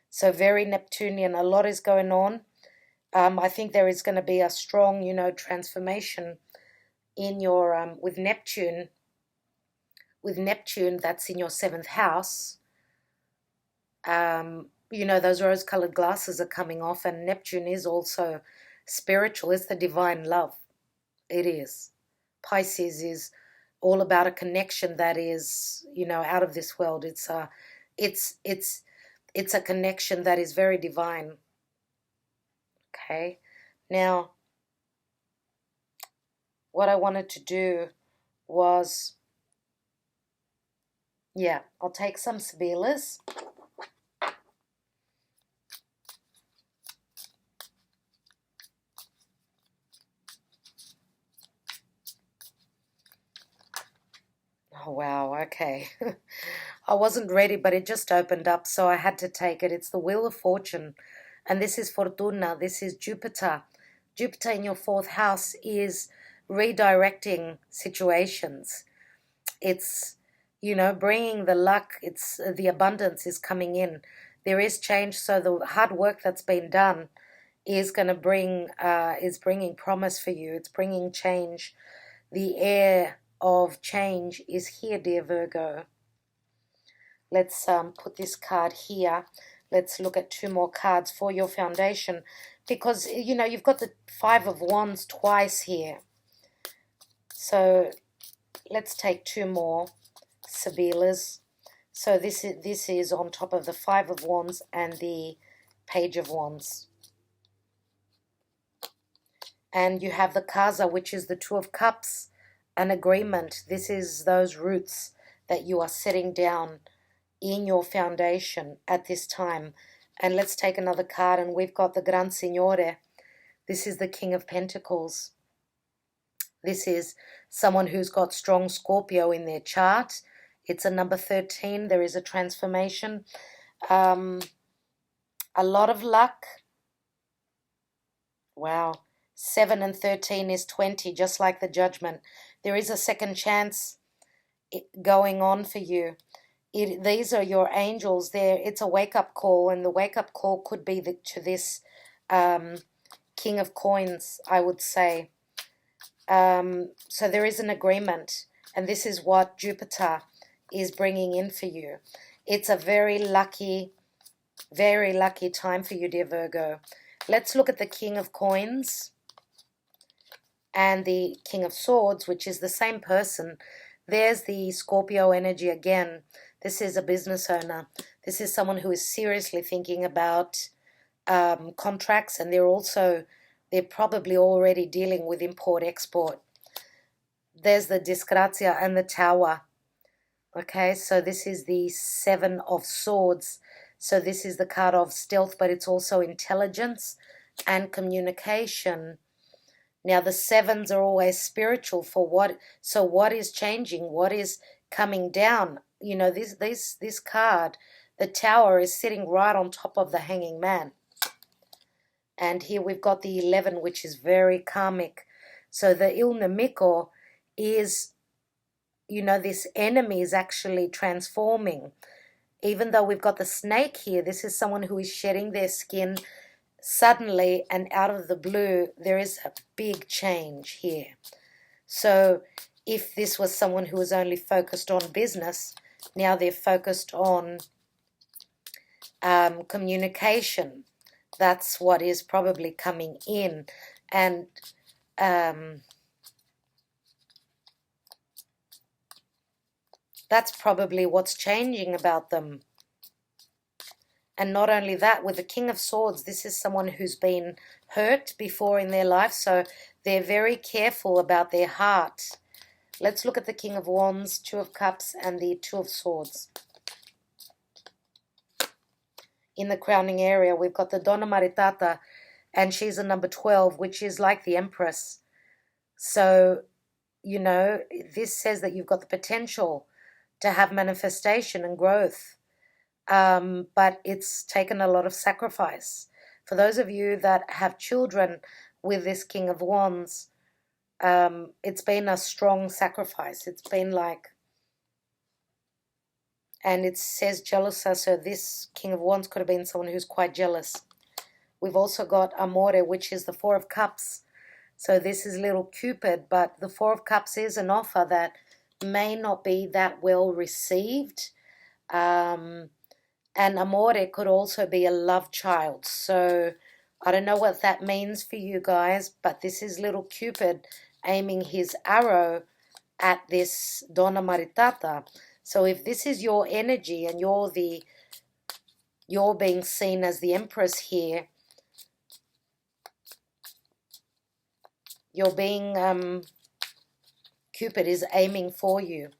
So very Neptunian. A lot is going on. I think there is going to be a strong, transformation in your, with Neptune. With Neptune, that's in your 7th house. Those rose-colored glasses are coming off, and Neptune is also spiritual. It's the divine love. It is. Pisces is all about a connection that is, out of this world. It's a connection that is very divine. Okay. Now, what I wanted to do was, I'll take some Sibillas. Oh, wow, okay. I wasn't ready, but it just opened up, so I had to take it. It's the Wheel of Fortune, and this is Fortuna. This is Jupiter. Jupiter in your 4th house is redirecting situations. It's, bringing the luck. It's the abundance is coming in. There is change, so the hard work that's been done is going to bringing promise for you. It's bringing change. The air of change is here, dear Virgo. Let's put this card here. Let's look at 2 more cards for your foundation, because you've got the 5 of Wands twice here. So let's take 2 more Sibillas. So this is on top of the 5 of Wands and the Page of Wands. And you have the Casa, which is the 2 of Cups. An agreement. This is those roots that you are setting down in your foundation at this time. And let's take another card, and we've got the Gran Signore. This is the King of Pentacles. This is someone who's got strong Scorpio in their chart. It's a number 13. There is a transformation. A lot of luck. Wow. 7 and 13 is 20, just like the Judgment. There is a second chance going on for you. These are your angels there. It's a wake-up call, and the wake-up call could be to this King of Coins, I would say. So there is an agreement, and this is what Jupiter is bringing in for you. It's a very lucky time for you, dear Virgo. Let's look at the King of Coins and the King of Swords, which is the same person. There's the Scorpio energy again. This is a business owner. This is someone who is seriously thinking about contracts, and they're probably already dealing with import-export. There's the Disgrazia and the Tower. Okay, so this is the 7 of Swords. So this is the card of stealth, but it's also intelligence and communication. Now, the 7s are always spiritual for what? So what is changing? What is coming down? This card, the Tower, is sitting right on top of the Hanging Man. And here we've got the 11, which is very karmic. So the Il Nemico is, this enemy is actually transforming. Even though we've got the snake here, this is someone who is shedding their skin suddenly, and out of the blue, there is a big change here. So if this was someone who was only focused on business, now they're focused on communication. That's what is probably coming in. And that's probably what's changing about them. And not only that, with the King of Swords, this is someone who's been hurt before in their life, so they're very careful about their heart. Let's look at the King of Wands, 2 of Cups, and the 2 of Swords. In the crowning area, we've got the Donna Maritata. and she's a number 12, which is like the Empress. So, you know, this says that you've got the potential to have manifestation and growth, but it's taken a lot of sacrifice. For those of you that have children with this King of Wands, it's been a strong sacrifice. It's been like, and it says jealousy, so this King of Wands could have been someone who's quite jealous. We've also got Amore, which is the Four of Cups. So this is little Cupid, but the Four of Cups is an offer that may not be that well received. And Amore could also be a love child. So I don't know what that means for you guys, but this is little Cupid aiming his arrow at this Donna Maritata. So if this is your energy and you're being seen as the Empress here, you're being, Cupid is aiming for you.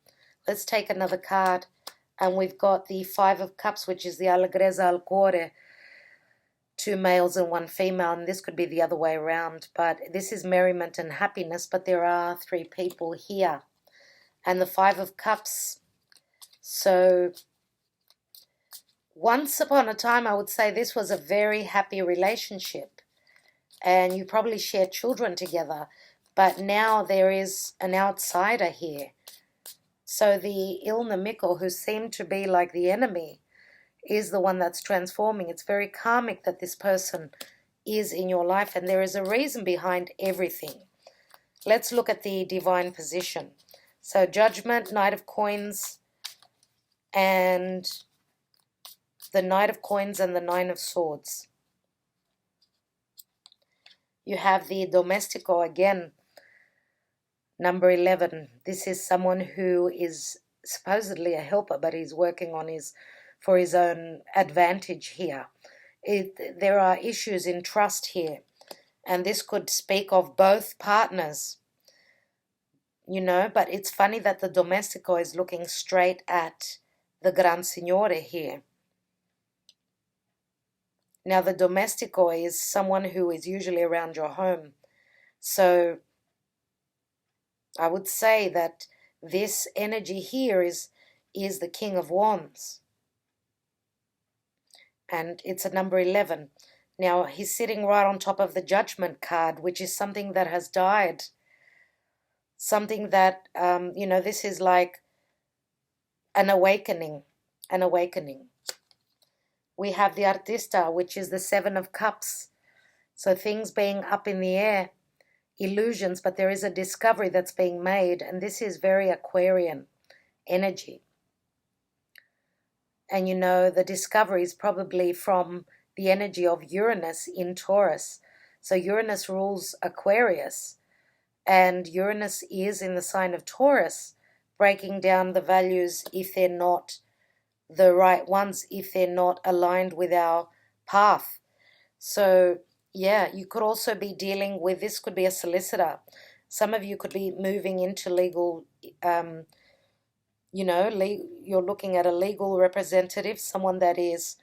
Let's take another card. And we've got the Five of Cups, which is the Allegrezza al Cuore. 2 males and 1 female, and this could be the other way around. But this is merriment and happiness, but there are 3 people here. And the Five of Cups. So once upon a time, I would say this was a very happy relationship. And you probably shared children together, but now there is an outsider here. So the Il Nemico, who seemed to be like the enemy, is the one that's transforming. It's very karmic that this person is in your life, and there is a reason behind everything. Let's look at the divine position. So Judgment, Knight of Coins, and the Knight of Coins and the Nine of Swords. You have the Domestico again, number 11. This is someone who is supposedly a helper, but he's working on for his own advantage here. There are issues in trust here, and this could speak of both partners, you know, but it's funny that the Domestico is looking straight at the Gran Signore here. Now, the Domestico is someone who is usually around your home. So I would say that this energy here is the King of Wands. And it's a number 11. Now, he's sitting right on top of the Judgment card, which is something that has died. Something that, you know, this is like an awakening. An awakening. We have the Artista, which is the 7 of Cups. So things being up in the air, illusions, but there is a discovery that's being made, and this is very Aquarian energy. And you know, the discovery is probably from the energy of Uranus in Taurus. So Uranus rules Aquarius, and Uranus is in the sign of Taurus, breaking down the values if they're not the right ones, if they're not aligned with our path. So yeah, you could also be dealing with, this could be a solicitor. Some of you could be moving into legal, you know, you're looking at a legal representative, someone that is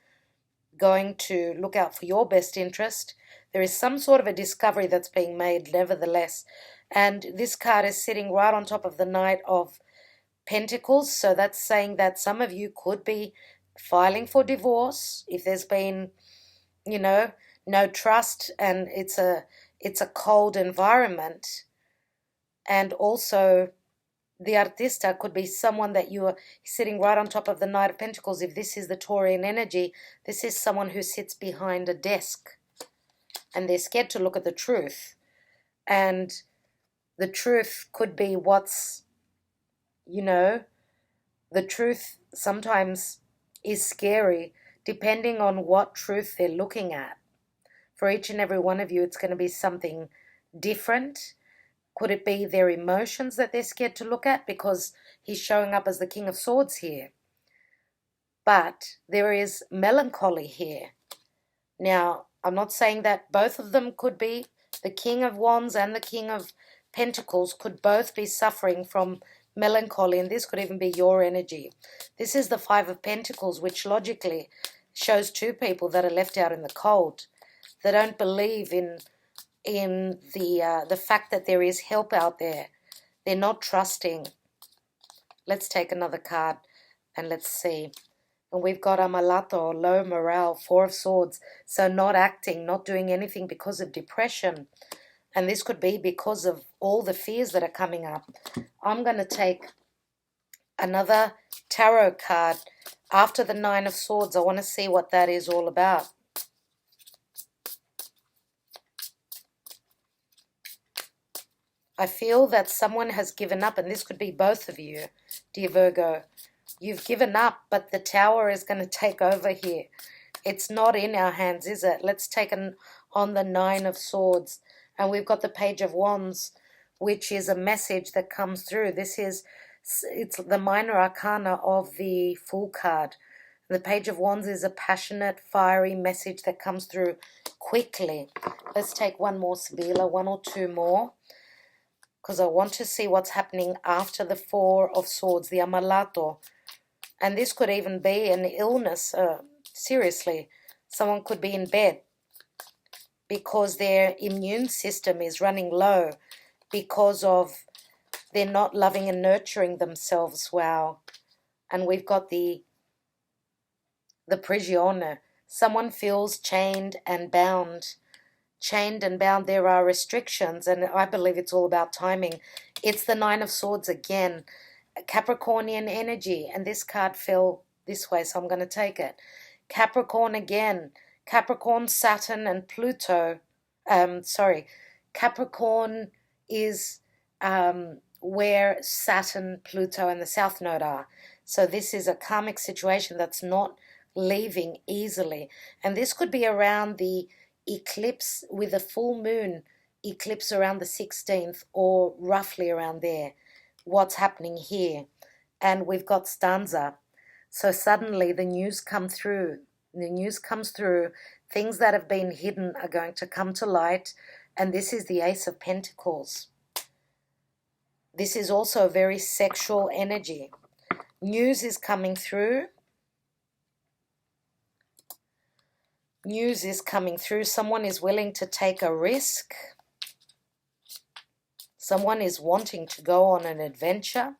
going to look out for your best interest. There is some sort of a discovery that's being made nevertheless. And this card is sitting right on top of the Knight of Pentacles, so that's saying that some of you could be filing for divorce if there's been, you know, no trust, and it's a cold environment. And also the Artista could be someone that you are sitting right on top of the Knight of Pentacles. If this is the Taurian energy, this is someone who sits behind a desk and they're scared to look at the truth. And the truth could be what's, you know, the truth sometimes is scary depending on what truth they're looking at. For each and every one of you, it's going to be something different. Could it be their emotions that they're scared to look at? Because he's showing up as the King of Swords here. But there is melancholy here. Now, I'm not saying that both of them could be. The King of Wands and the King of Pentacles could both be suffering from melancholy, and this could even be your energy. This is the Five of Pentacles, which logically shows 2 people that are left out in the cold. They don't believe in the fact that there is help out there. They're not trusting. Let's take another card and let's see. And we've got Amalato, low morale, Four of Swords. So not acting, not doing anything because of depression. And this could be because of all the fears that are coming up. I'm going to take another tarot card after the Nine of Swords. I want to see what that is all about. I feel that someone has given up, and this could be both of you, dear Virgo. You've given up, but the Tower is going to take over here. It's not in our hands, is it? Let's take on the Nine of Swords. And we've got the Page of Wands, which is a message that comes through. It's the minor arcana of the Fool card. The Page of Wands is a passionate, fiery message that comes through quickly. Let's take one more, Sibilla, one or two more, because I want to see what's happening after the Four of Swords, the Amalato. And this could even be an illness. Seriously, someone could be in bed because their immune system is running low because of they're not loving and nurturing themselves. Wow. And we've got the Prigione. Someone feels chained and bound. Chained and bound. There are restrictions, and I believe it's all about timing. It's the Nine of Swords again. Capricornian energy, and this card fell this way, so I'm going to take it. Capricorn again. Capricorn, Saturn, and Pluto. Capricorn is where Saturn, Pluto, and the South Node are. So this is a karmic situation that's not leaving easily. And this could be around the eclipse with a full moon eclipse around the 16th or roughly around there. What's happening here? And we've got stanza. So suddenly the news comes through. The news comes through. Things that have been hidden are going to come to light. And this is the Ace of Pentacles. This is also a very sexual energy. News is coming through. News is coming through. Someone is willing to take a risk. Someone is wanting to go on an adventure.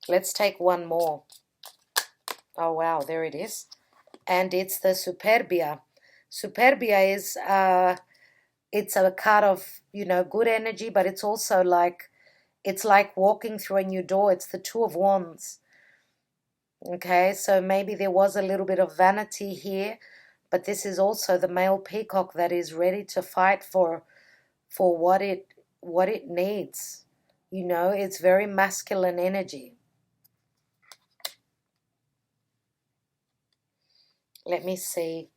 Let's take one more. Oh, wow, there it is. And it's the Superbia. Superbia is, it's a card of, good energy, but it's also it's like walking through a new door. It's the Two of Wands. Okay, so maybe there was a little bit of vanity here, but this is also the male peacock that is ready to fight for what it needs. It's very masculine energy. Let me see.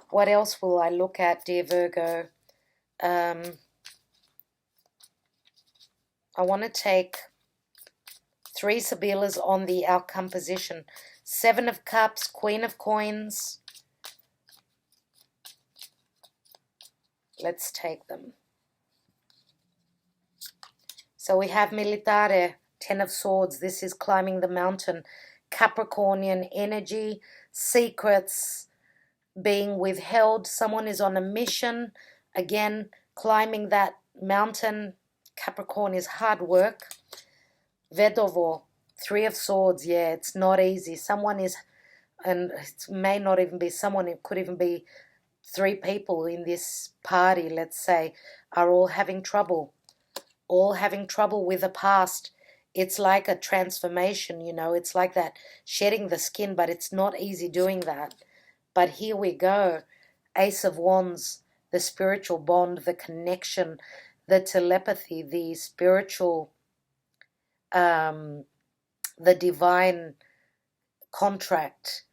What else will I look at, dear Virgo? I want to take 3 Sibillas on the outcome position. 7 of Cups, Queen of Coins. Let's take them. So we have Militare, 10 of Swords. This is climbing the mountain. Capricornian energy, secrets being withheld. Someone is on a mission. Again, climbing that mountain. Capricorn is hard work. Vedovo, 3 of Swords. Yeah, it's not easy. Someone is, and it may not even be someone, it could even be 3 people in this party, let's say, are all having trouble. All having trouble with the past. It's like a transformation, it's like that shedding the skin, but it's not easy doing that. But here we go. Ace of Wands, the spiritual bond, the connection, the telepathy, the spiritual, the divine contract,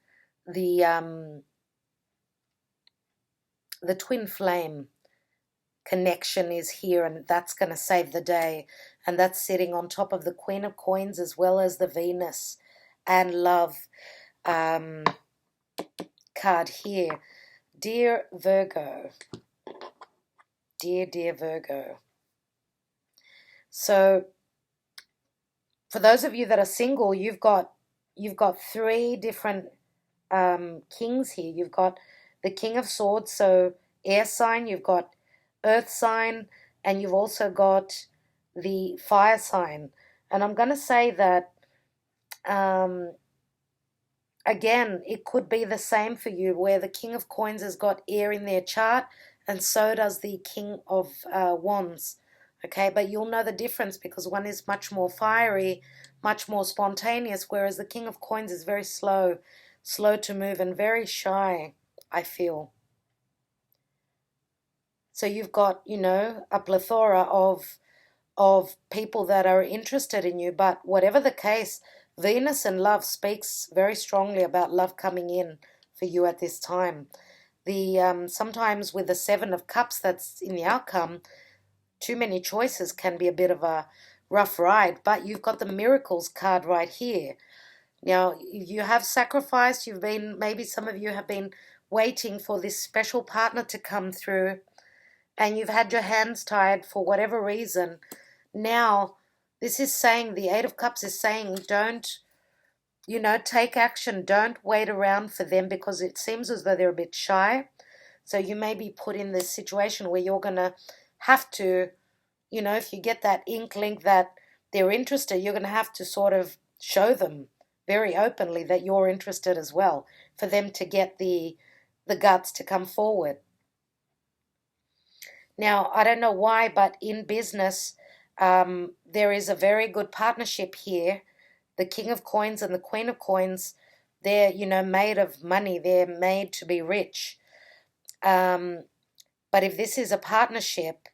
the twin flame connection is here, and that's going to save the day. And that's sitting on top of the Queen of Coins as well as the Venus and Love card here. Dear Virgo, dear Virgo. So for those of you that are single, you've got 3 different kings here. You've got the King of Swords, so air sign, you've got earth sign, and you've also got the fire sign. And I'm going to say that, um, again, it could be the same for you, where the King of Coins has got air in their chart, and so does the King of Wands. Okay, but you'll know the difference because one is much more fiery, much more spontaneous, whereas the King of Coins is very slow, slow to move, and very shy, I feel. So you've got, a plethora of people that are interested in you, but whatever the case, Venus and love speaks very strongly about love coming in for you at this time. The sometimes with the Seven of Cups that's in the outcome, too many choices can be a bit of a rough ride, but you've got the Miracles card right here. Now, you have sacrificed, maybe some of you have been waiting for this special partner to come through, and you've had your hands tied for whatever reason. Now, this is saying, the Eight of Cups is saying, don't, take action. Don't wait around for them because it seems as though they're a bit shy. So you may be put in this situation where you're going to have to, if you get that inkling that they're interested, you're going to have to sort of show them very openly that you're interested as well for them to get the guts to come forward. Now, I don't know why, but in business, there is a very good partnership here. The King of Coins and the Queen of Coins, they're, made of money. They're made to be rich. But if this is a partnership,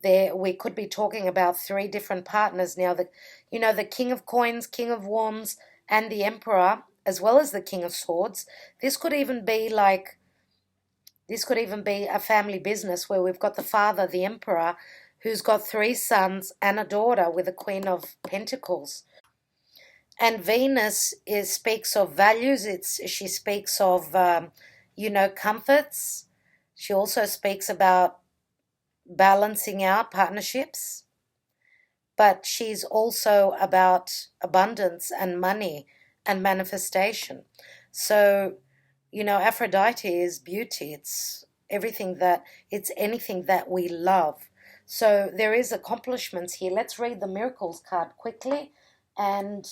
we could be talking about three different partners now. The King of Coins, King of Wands, and the Emperor, as well as the King of Swords. This could even be a family business where we've got the father, the Emperor, who's got three sons and a daughter with the Queen of Pentacles. And Venus speaks of values. She speaks of, comforts. She also speaks about balancing out partnerships. But she's also about abundance and money and manifestation. So, Aphrodite is beauty. It's anything that we love. So there is accomplishments here. Let's read the Miracles card quickly and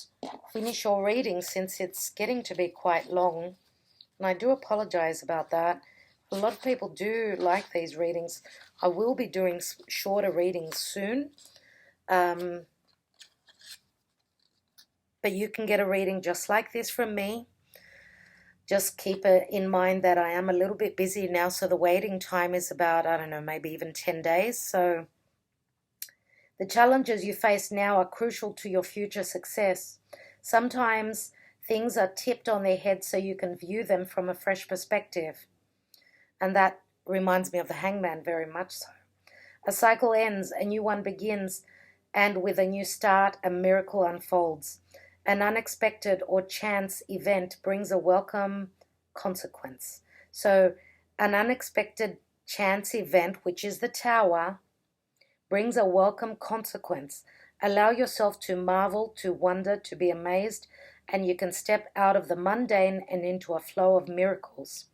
finish your reading since it's getting to be quite long. And I do apologize about that. A lot of people do like these readings. I will be doing shorter readings soon. But you can get a reading just like this from me. Just keep it in mind that I am a little bit busy now, so the waiting time is about, I don't know, maybe even 10 days. So the challenges you face now are crucial to your future success. Sometimes things are tipped on their head so you can view them from a fresh perspective. And that reminds me of the Hangman very much so. A cycle ends, a new one begins, and with a new start, a miracle unfolds. An unexpected or chance event brings a welcome consequence. So an unexpected chance event, which is the Tower, brings a welcome consequence. Allow yourself to marvel, to wonder, to be amazed, and you can step out of the mundane and into a flow of miracles.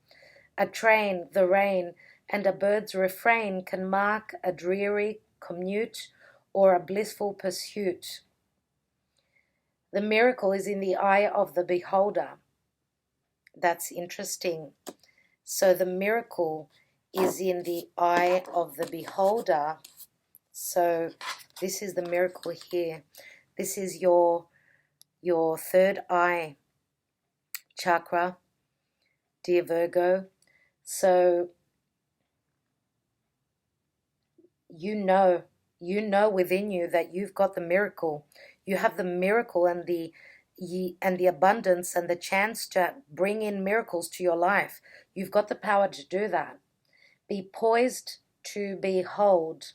A train, the rain, and a bird's refrain can mark a dreary commute or a blissful pursuit. The miracle is in the eye of the beholder. That's interesting. So the miracle is in the eye of the beholder. So this is the miracle here. This is your third eye chakra, dear Virgo. So you know within you that you've got the miracle. You have the miracle and the abundance and the chance to bring in miracles to your life. You've got the power to do that. Be poised to behold.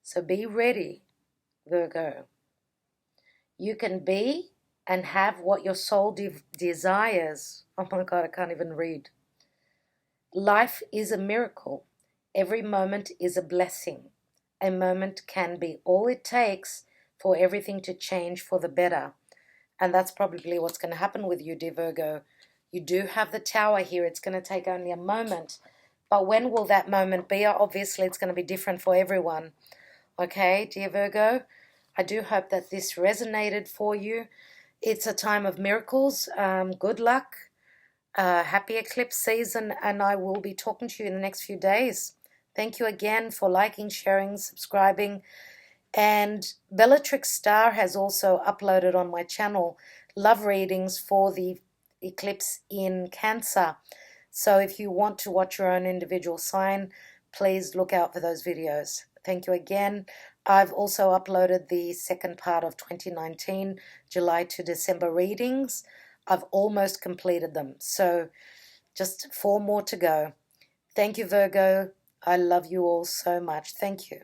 So be ready, Virgo. You can be and have what your soul desires. Oh my God, I can't even read. Life is a miracle. Every moment is a blessing. A moment can be all it takes for everything to change for the better. And that's probably what's going to happen with you, dear Virgo. You do have the Tower here. It's going to take only a moment. But when will that moment be? Obviously, it's going to be different for everyone. Okay, dear Virgo, I do hope that this resonated for you. It's a time of miracles. Good luck. Happy eclipse season, and I will be talking to you in the next few days. Thank you again for liking, sharing, subscribing. And Bellatrix Star has also uploaded on my channel love readings for the eclipse in Cancer. So if you want to watch your own individual sign, please look out for those videos. Thank you again. I've also uploaded the second part of 2019, July to December readings. I've almost completed them, so just 4 more to go. Thank you, Virgo. I love you all so much. Thank you.